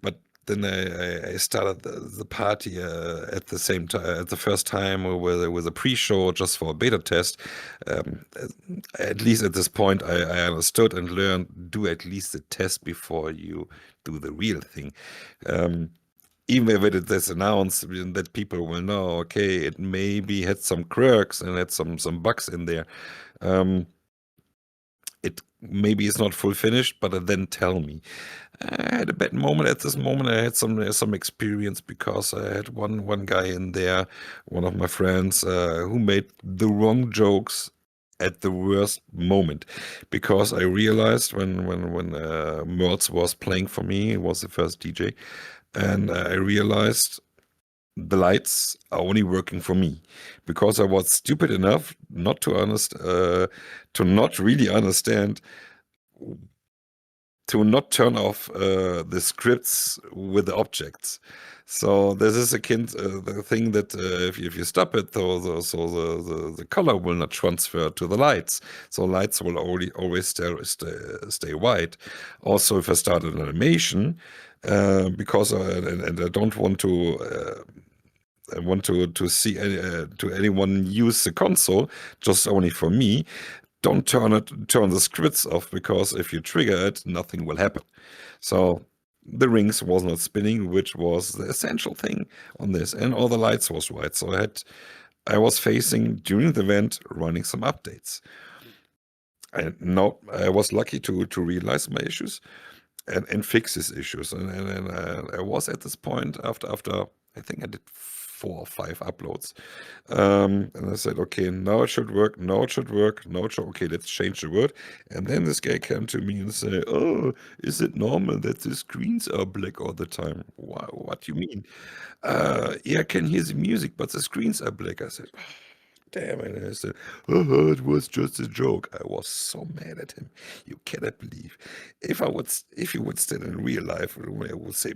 But then I started the party at the same time, at the first time with a pre-show just for a beta test. At least at this point, I understood and learned, do at least the test before you do the real thing. Even if it is announced that people will know, okay, it maybe had some quirks and had some bugs in there. It maybe is not full finished, but then tell me. I had a bad moment at this moment. I had some experience because I had one guy in there, one of my friends, who made the wrong jokes at the worst moment. Because I realized when Mertz was playing for me, he was the first DJ, and I realized the lights are only working for me, because I was stupid enough not to not really understand to not turn off the scripts with the objects. So this is akin the thing that if you stop it, the color will not transfer to the lights. So lights will always stay white. Also, if I start an animation, because and I don't want to. I want to see to anyone use the console, just only for me. Don't turn the scripts off, because if you trigger it, nothing will happen. So the rings was not spinning, which was the essential thing on this, and all the lights was white. So I was facing during the event running some updates. And now I was lucky to realize my issues and fix these issues. And I was at this point after I think I did 4 or 5 uploads. And I said, okay, now it should work. Now it should work. Now it should, okay, let's change the word. And then this guy came to me and said, oh, is it normal that the screens are black all the time? What do you mean? Yeah, I can hear the music, but the screens are black. I said, damn it. And I said, oh, it was just a joke. I was so mad at him. You cannot believe. If you would stand in real life, I would say,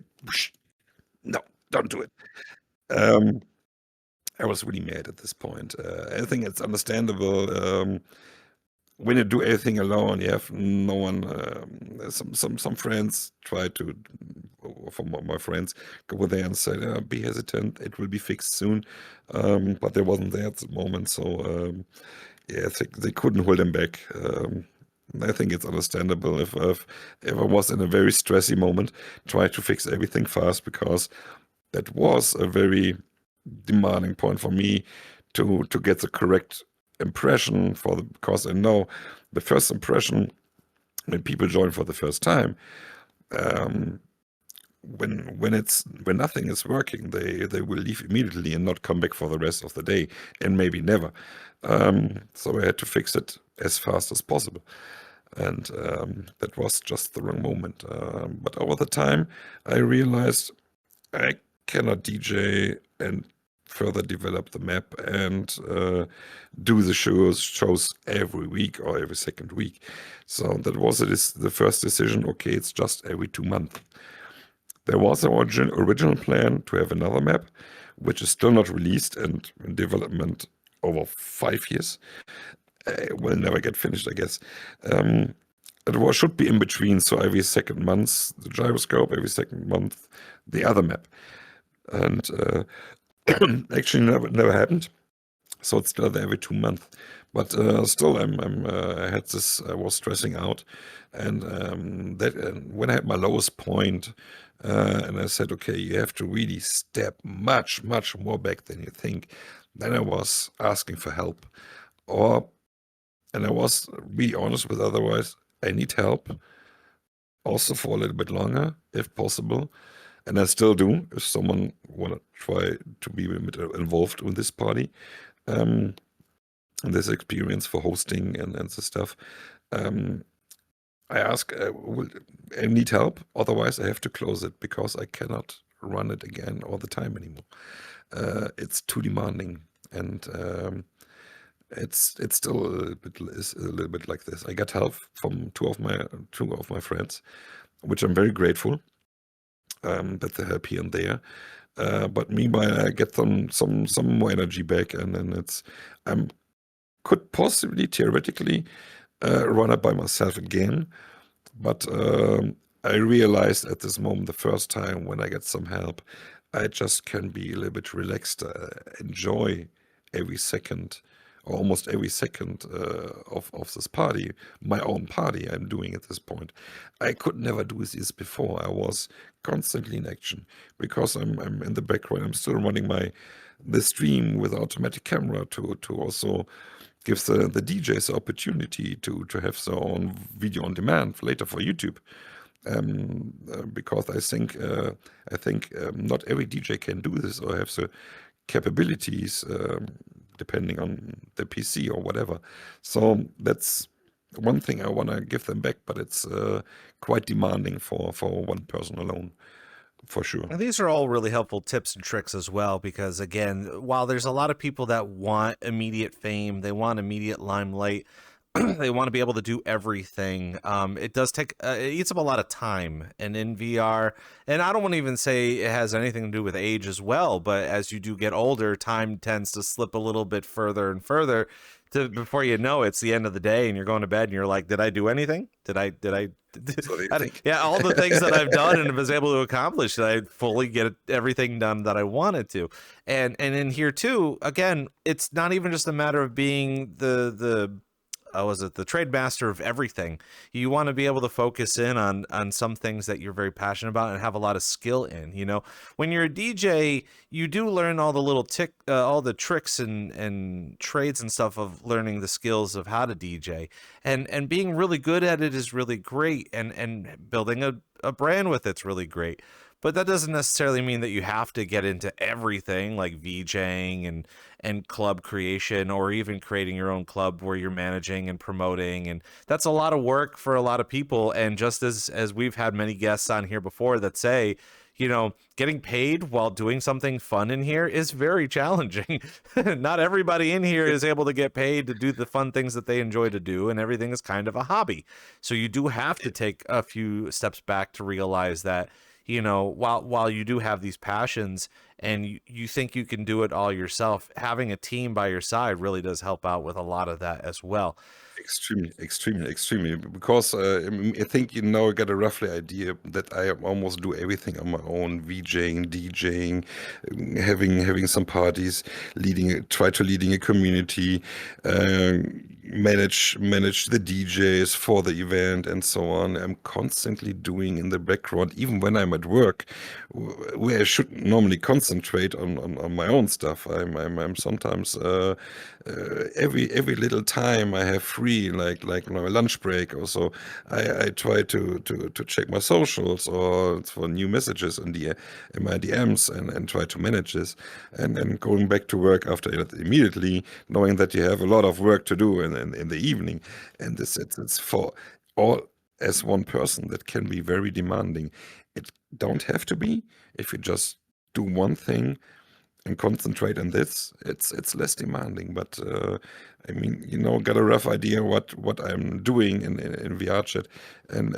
no, don't do it. I was really mad at this point. I think it's understandable. When you do everything alone, you have no one. Some friends try to, from my friends, go there and say, "Be hesitant. It will be fixed soon." But they wasn't there at the moment, so yeah, they couldn't hold them back. I think it's understandable if I was in a very stressy moment, try to fix everything fast, because that was a very demanding point for me to get the correct impression because I know the first impression when people join for the first time, when nothing is working, they will leave immediately and not come back for the rest of the day, and maybe never. So I had to fix it as fast as possible, and that was just the wrong moment. But over the time, I realized I cannot DJ and further develop the map and do the shows every week or every second week. So that was the first decision. Okay, it's just every 2 months. There was an original plan to have another map, which is still not released and in development over 5 years. It will never get finished, I guess. It should be in between, so every second month the gyroscope, every second month the other map. And actually never happened. So it's still there every 2 months. But still, I was stressing out, and when I had my lowest point, and I said, okay, you have to really step much, much more back than you think. Then I was asking for help, and I was really honest with otherwise, I need help, also for a little bit longer, if possible. And I still do, if someone want to try to be a bit involved in this party, and this experience for hosting and the stuff. I ask, I need help, otherwise I have to close it, because I cannot run it again all the time anymore. It's too demanding, and it's still a little bit like this. I got help from two of my friends, which I'm very grateful. That they help here and there, but meanwhile I get some more energy back, and then I could possibly theoretically run it by myself again, but I realized at this moment, the first time when I get some help, I just can be a little bit relaxed, enjoy every second, or almost every second of this party, my own party I'm doing at this point. I could never do this before. I was constantly in action, because I'm in the background. I'm still running the stream with automatic camera to also give the DJs the opportunity to have their own video on demand later for YouTube. Because I think not every DJ can do this or have the capabilities, depending on the PC or whatever. So that's one thing I want to give them back, but it's quite demanding for one person alone, for sure. And these are all really helpful tips and tricks as well, because again, while there's a lot of people that want immediate fame, they want immediate limelight, they want to be able to do everything. It does take, it eats up a lot of time. And in VR, and I don't want to even say it has anything to do with age as well, but as you do get older, time tends to slip a little bit further and further to before you know it's the end of the day and you're going to bed and you're like, did I do anything? Did I, So do you think? yeah, all the things that I've done and was able to accomplish, did I fully get everything done that I wanted to? And in here too, again, it's not even just a matter of being the was it the trade master of everything. You want to be able to focus in on some things that you're very passionate about and have a lot of skill in. You know, when you're a DJ, you do learn all the little all the tricks and trades and stuff of learning the skills of how to DJ, and being really good at it is really great, and building a brand with it's really great. But that doesn't necessarily mean that you have to get into everything like VJing and club creation, or even creating your own club where you're managing and promoting. And that's a lot of work for a lot of people. And just as we've had many guests on here before that say, you know, getting paid while doing something fun in here is very challenging. Not everybody in here is able to get paid to do the fun things that they enjoy to do, and everything is kind of a hobby. So you do have to take a few steps back to realize that, you know, while you do have these passions and you think you can do it all yourself, having a team by your side really does help out with a lot of that as well. Extremely. Because I think you now get a roughly idea that I almost do everything on my own: VJing, DJing, having some parties, try to leading a community, manage the DJs for the event, and so on. I'm constantly doing in the background, even when I'm at work, where I should normally concentrate on my own stuff. I'm sometimes every little time I have free, like my lunch break or so, I try to check my socials or for new messages in my DMs, and try to manage this, and then going back to work after it immediately, knowing that you have a lot of work to do in the evening, and it's for all as one person. That can be very demanding. It don't have to be. If you just do one thing and concentrate on this, it's less demanding. But I mean, you know, got a rough idea what I'm doing in VRChat, and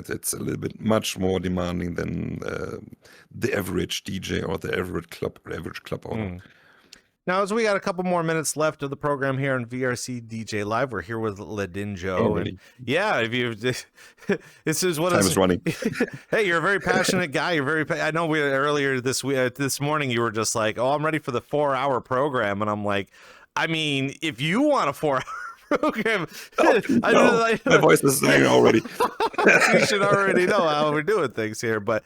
it's a little bit much more demanding than the average DJ or the average club owner. Now, as we got a couple more minutes left of the program here on VRCDJ Live, we're here with Dinjo. Oh, really? And yeah, if you this is what Time is running. Hey, you're a very passionate guy. You're I know we earlier this morning you were just like, "Oh, I'm ready for the 4-hour program," and I'm like, I mean, if you want a 4-hour program, My voice is saying already. You should already know how we're doing things here. But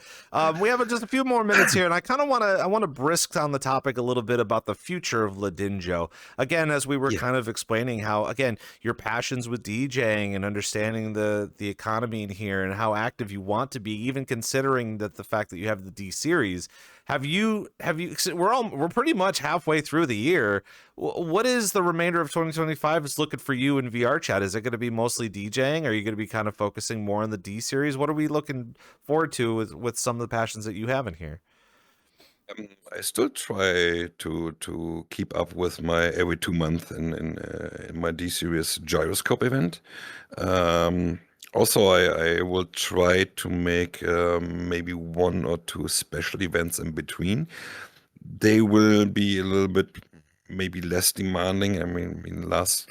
we have just a few more minutes here, and I kind of want to brisk on the topic a little bit about the future of Dinjo. Again, as we were kind of explaining how, again, your passions with DJing and understanding the economy in here and how active you want to be, even considering that the fact that you have the D series. Have you we're pretty much halfway through the year. What is the remainder of 2025 is looking for you in VRChat? Is it going to be mostly DJing? Or are you going to be kind of focusing more on the D series? What are we looking forward to with some of the passions that you have in here? I still try to keep up with my every 2 months in my D series gyroscope event. Also, I will try to make maybe 1 or 2 special events in between. They will be a little bit maybe less demanding. I mean, last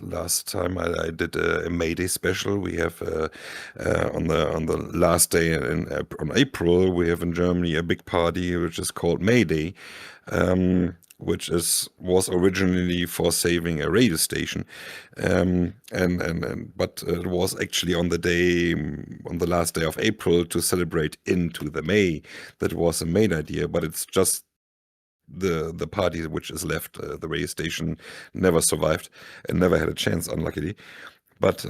time I did a May Day special. We have on the last day on April, we have in Germany a big party which is called May Day. Which was originally for saving a radio station, but it was actually on the last day of April to celebrate into the May. That was the main idea, but it's just the party which is left. The radio station never survived and never had a chance, unluckily. But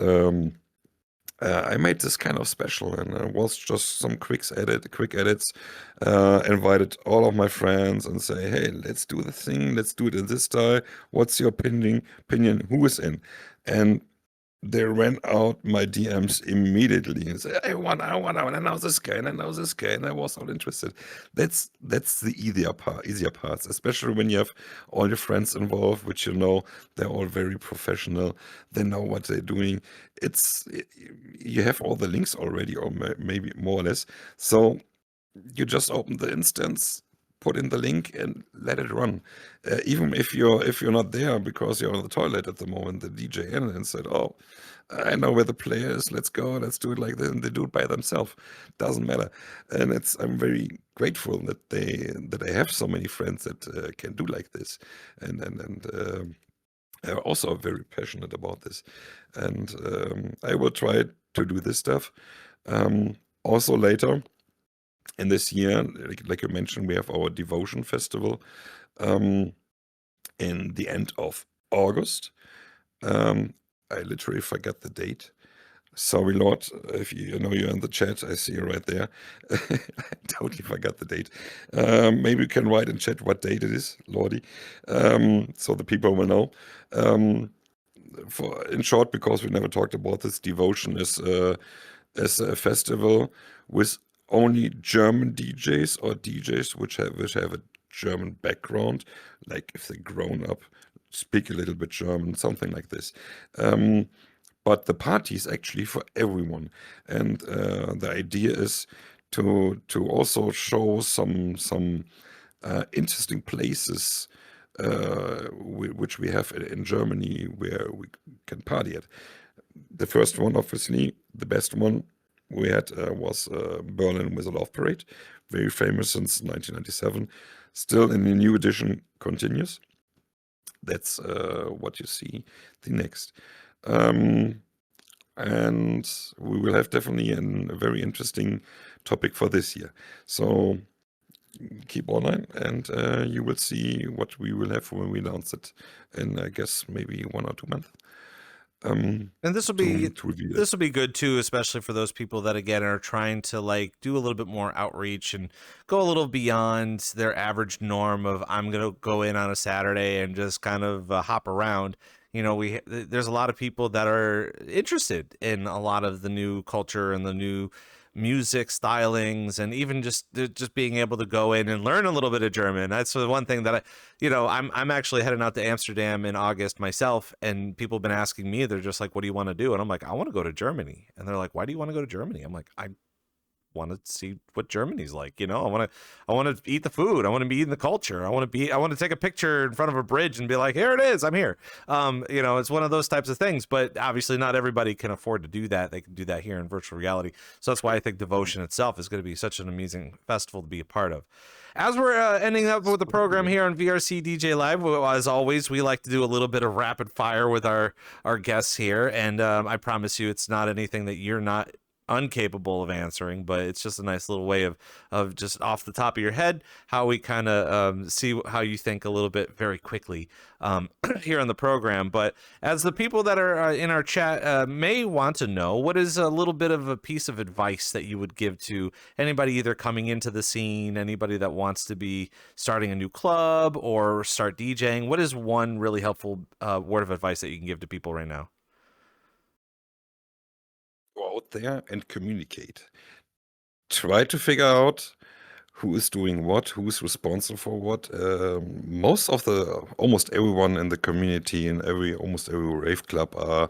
I made this kind of special, and it was just some quick edits. Invited all of my friends and say, hey, let's do the thing, let's do it in this style. What's your opinion? Who is in? And they ran out my DMs immediately and said, I want, and I know this guy, and I know this guy, and I was all interested. That's the easier parts, especially when you have all your friends involved, which they're all very professional. They know what they're doing. You have all the links already, or maybe more or less. So you just open the instance, put in the link, and let it run. Even if you're not there because you're on the toilet at the moment, the DJ in and said, "Oh, I know where the player is. Let's go. Let's do it like this," and they do it by themselves. Doesn't matter. And I'm very grateful that I have so many friends that can do like this, and are also very passionate about this. And I will try to do this stuff. Also later in this year, like you mentioned, we have our Devotion Festival in the end of August. I literally forgot the date. Sorry, Lord, if you're in the chat, I see you right there. I totally forgot the date. Maybe you can write in chat what date it is, Lordy, so the people will know. In short, because we never talked about this, Devotion is a festival with only German DJs or DJs which have a German background, like if they're grown up, speak a little bit German, something like this. But the party is actually for everyone, and the idea is to also show some interesting places which we have in Germany where we can party at. The first one, obviously, the best one we had was Berlin with a Love Parade, very famous since 1997. Still in the new edition continues. That's what you see the next. And we will have definitely a very interesting topic for this year. So keep online, and you will see what we will have when we announce it in, I guess, maybe 1 or 2 months. And this will be good too, especially for those people that again are trying to like do a little bit more outreach and go a little beyond their average norm of I'm gonna go in on a Saturday and just kind of hop around. There's a lot of people that are interested in a lot of the new culture and the new music stylings, and even just being able to go in and learn a little bit of German. That's the one thing that I'm actually heading out to Amsterdam in August myself, and people have been asking me, they're just like, what do you want to do? And I'm like, I want to go to Germany. And they're like, why do you want to go to Germany? I'm like, I want to see what Germany's like. I want to eat the food. I want to be in the culture. I want to take a picture in front of a bridge and be like, here it is, I'm here. It's one of those types of things, but obviously not everybody can afford to do that. They can do that here in virtual reality. So that's why I think Devotion itself is going to be such an amazing festival to be a part of. As we're ending up with the program here on VRC DJ Live, as always, we like to do a little bit of rapid fire with our guests here. And I promise you, it's not anything that you're not incapable of answering, but it's just a nice little way of just off the top of your head how we kind of see how you think a little bit very quickly here on the program. But as the people that are in our chat may want to know, what is a little bit of a piece of advice that you would give to anybody either coming into the scene, anybody that wants to be starting a new club or start DJing? What is one really helpful word of advice that you can give to people right now? Go out there and communicate. Try to figure out who is doing what, who's responsible for what. Almost everyone in the community and almost every rave club are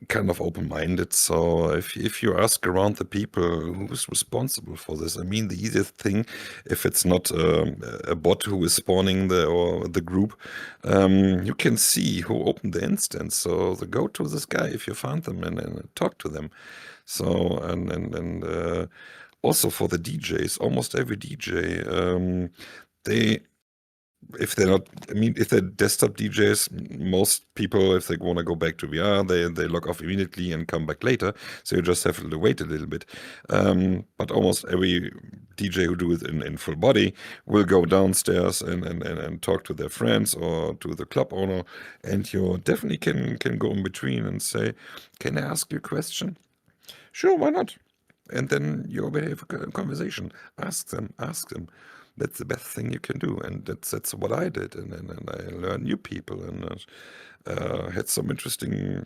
kind of open-minded. So if you ask around the people who's responsible for this, I mean, the easiest thing, if it's not a bot who is spawning the group, you can see who opened the instance. So go to this guy if you find them and talk to them. So and also for the DJs, almost every DJ, if they're desktop DJs, most people, if they want to go back to VR, they log off immediately and come back later. So you just have to wait a little bit. But almost every DJ who do it in full body will go downstairs and talk to their friends or to the club owner. And you definitely can go in between and say, can I ask you a question? Sure, why not? And then you already have a conversation. Ask them. That's the best thing you can do, and that's what I did. And I learned new people and had some interesting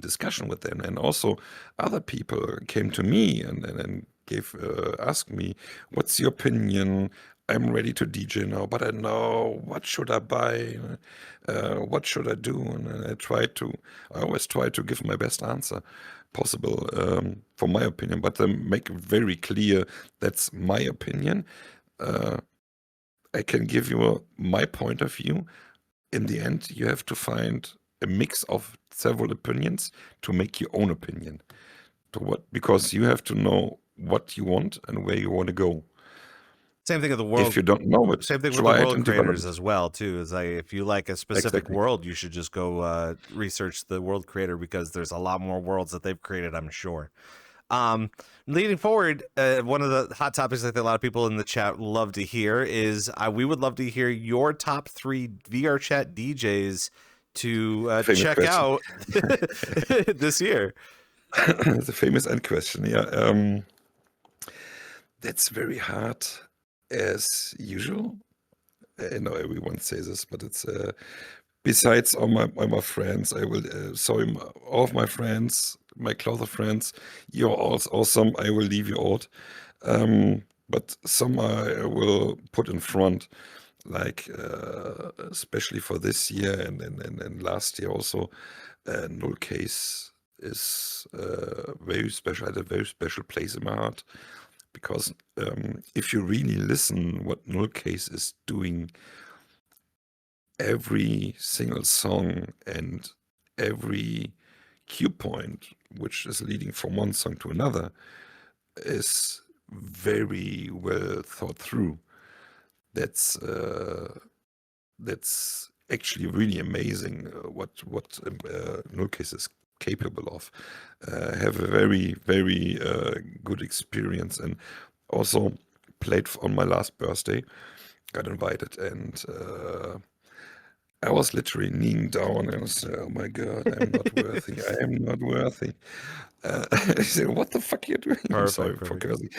discussion with them. And also other people came to me and gave asked me, what's your opinion? I'm ready to DJ now, but I know what should I buy, what should I do? And I always try to give my best answer possible for my opinion, but make it very clear that's my opinion. I can give you my point of view. In the end, you have to find a mix of several opinions to make your own opinion. Because you have to know what you want and where you want to go. Same thing with the If world. you don't know it, Same thing with the try it world and develop creators it. as well, too. Is like if you like a specific Exactly. world, you should just go research the world creator, because there's a lot more worlds that they've created, I'm sure. Leading forward, one of the hot topics that a lot of people in the chat love to hear is we would love to hear your top 3 VRChat DJs to Famous check question. out this year. The famous end question. Yeah. That's very hard as usual. I know everyone says this, but it's besides all my friends, I will sorry, all of my friends, my closer friends, you're all awesome. I will leave you out. But some I will put in front, like especially for this year and last year also. Null Case is very special. Had a very special place in my heart, because if you really listen what Null Case is doing, every single song and every cue point, which is leading from one song to another, is very well thought through. That's actually really amazing what Null Case is capable of. Have a very, very good experience, and also played on my last birthday. Got invited, and I was literally kneeling down and I was, oh my God, I'm not worthy. I am not worthy. I said, what the fuck are you doing? I'm sorry for cursing.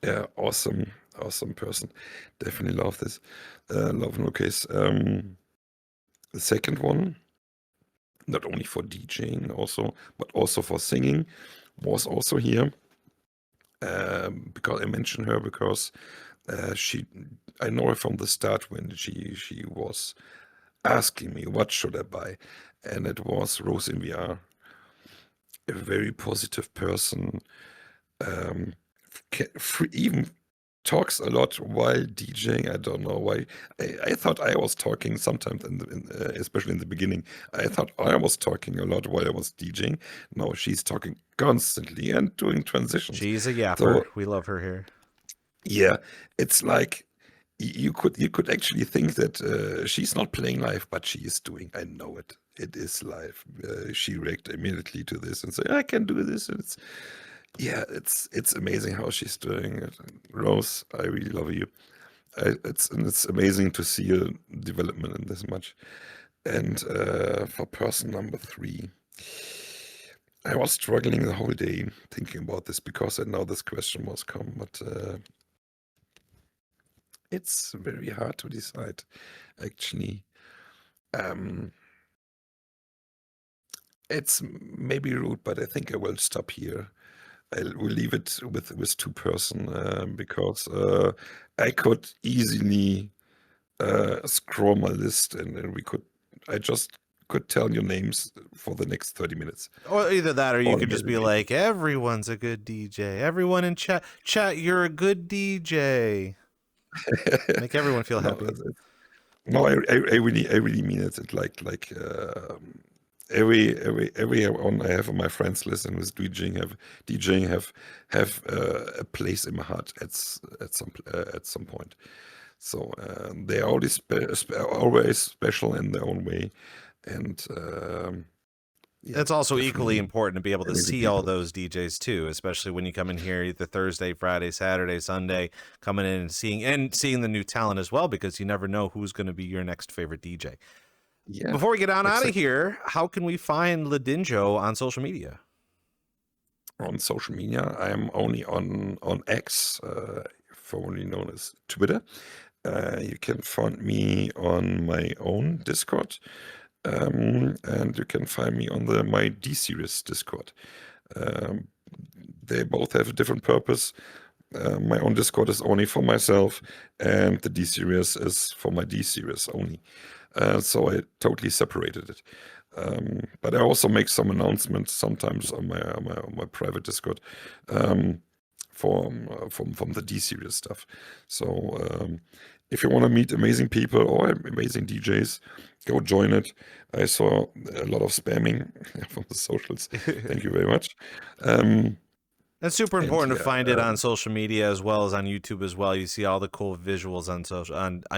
Yeah, awesome person. Definitely love this. Love No Case. The second one, not only for DJing but also for singing, was also here. Because I mentioned her because I know her from the start when she was asking me what should I buy, and it was Rose in VR. A very positive person, even talks a lot while DJing. I don't know why. I thought I was talking sometimes, especially in the beginning. I thought I was talking a lot while I was DJing. No, she's talking constantly and doing transitions. She's a yapper. So, we love her here. Yeah, it's like you could actually think that she's not playing live, but she is doing. I know it. It is live. She reacted immediately to this and said, "I can do this." And it's amazing how she's doing it. Rose, I really love you. It's amazing to see your development in this much. And for person number 3, I was struggling the whole day thinking about this because I know this question was come, but it's very hard to decide, actually. It's maybe rude, but I think I will stop here. I will leave it with 2 person because I could easily scroll my list and I just could tell you names for the next 30 minutes. Or either that, or you All could just be amazing like, everyone's a good DJ. Everyone in chat, you're a good DJ. Make everyone feel No, happy. no, I really mean it. It's like everyone I have on my friends list and with DJing have a place in my heart at some point. So they are always special in their own way, and yeah, It's also equally definitely important to be able to amazing see all people. those DJs too, especially when you come in here either Thursday, Friday, Saturday, Sunday, coming in and seeing the new talent as well, because you never know who's going to be your next favorite DJ. Yeah. Before we get on out of exactly. here, how can we find Dinjo on social media? On social media, I am only on X, formerly known as Twitter. You can find me on my own Discord. and you can find me on the My D Series Discord. They both have a different purpose. My own Discord is only for myself, and the D Series is for my D Series only. So I totally separated it. But I also make some announcements sometimes on my private Discord from the D Series stuff. So if you want to meet amazing people or amazing DJs, go join it. I saw a lot of spamming from the socials. Thank you very much. It's super important to find it on social media as well as on YouTube as well. You see all the cool visuals on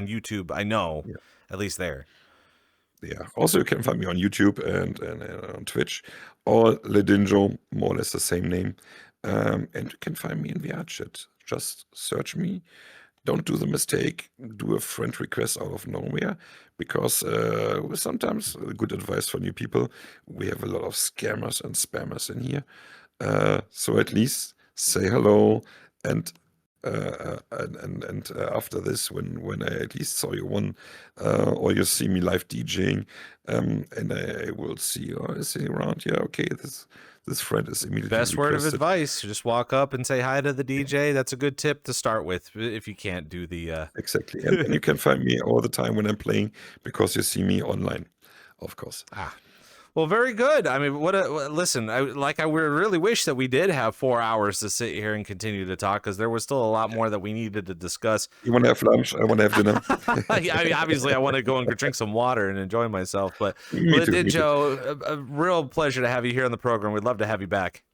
YouTube. I know, at least there. Yeah. Also, you can find me on YouTube and on Twitch, or Dinjo, more or less the same name. And you can find me in VRChat. Just search me. Don't do the mistake. Do a friend request out of nowhere, because sometimes good advice for new people. We have a lot of scammers and spammers in here. So at least say hello, and after this, when I at least saw you or you see me live DJing, and I will see you sitting around. Yeah, okay, this friend is immediately best word of requested. advice: just walk up and say hi to the DJ. That's a good tip to start with if you can't do the exactly. And you can find me all the time when I'm playing, because you see me online, of course. Well, very good. I mean, listen, I really wish that we did have 4 hours to sit here and continue to talk, because there was still a lot more that we needed to discuss. You want to have lunch? I want to have dinner. Yeah, I mean, obviously, I want to go and drink some water and enjoy myself. But Dinjo, a real pleasure to have you here on the program. We'd love to have you back.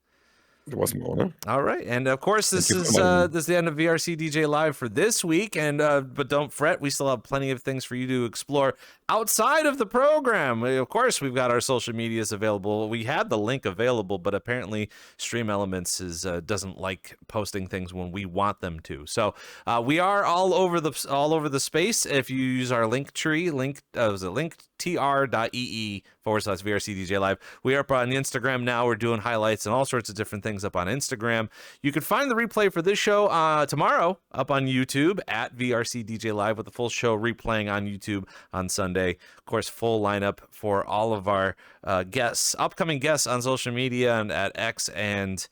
It was an honor. All right, and of course, this is the end of VRCDJ Live for this week. And but don't fret, we still have plenty of things for you to explore outside of the program. Of course, we've got our social medias available. We had the link available, but apparently Stream Elements doesn't like posting things when we want them to. So we are all over the space. If you use our link tree, linktr.ee/VRCDJLive. We are up on Instagram now. We're doing highlights and all sorts of different things up on Instagram. You can find the replay for this show tomorrow up on YouTube at VRCDJLive, with the full show replaying on YouTube on Sunday. Of course, full lineup for all of our upcoming guests on social media and at X and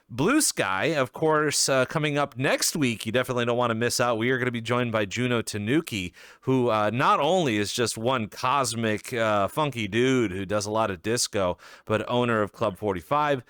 Blue Sky. Of course, coming up next week, you definitely don't want to miss out. We are going to be joined by Juno Tanuki, who not only is just one cosmic, funky dude who does a lot of disco, but owner of Club 45,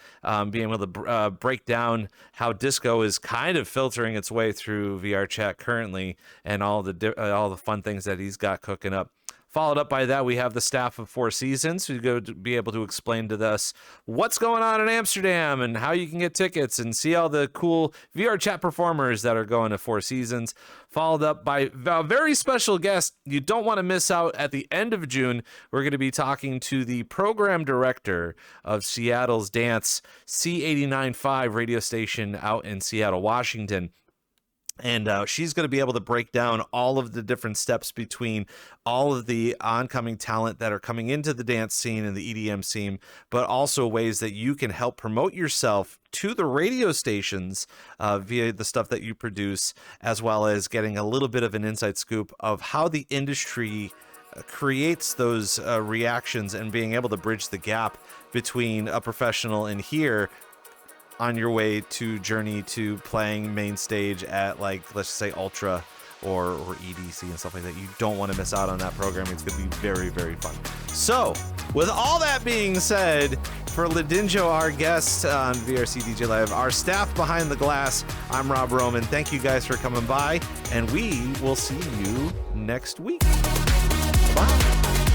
being able to break down how disco is kind of filtering its way through VRChat currently, and all the fun things that he's got cooking up. Followed up by that, we have the staff of Four Seasons, who's going to be able to explain to us what's going on in Amsterdam and how you can get tickets and see all the cool VRChat performers that are going to Four Seasons. Followed up by a very special guest you don't want to miss out at the end of June. We're going to be talking to the program director of Seattle's Dance C89.5 radio station out in Seattle, Washington. And she's going to be able to break down all of the different steps between all of the oncoming talent that are coming into the dance scene and the EDM scene, but also ways that you can help promote yourself to the radio stations via the stuff that you produce, as well as getting a little bit of an inside scoop of how the industry creates those reactions, and being able to bridge the gap between a professional and here on your way to journey to playing main stage at, like, let's just say Ultra or EDC and stuff like that. You don't want to miss out on that program. It's going to be very, very fun. So with all that being said, for Dinjo, our guest on VRCDJ Live, our staff behind the glass, I'm Rob Roman. Thank you guys for coming by, and we will see you next week. Bye.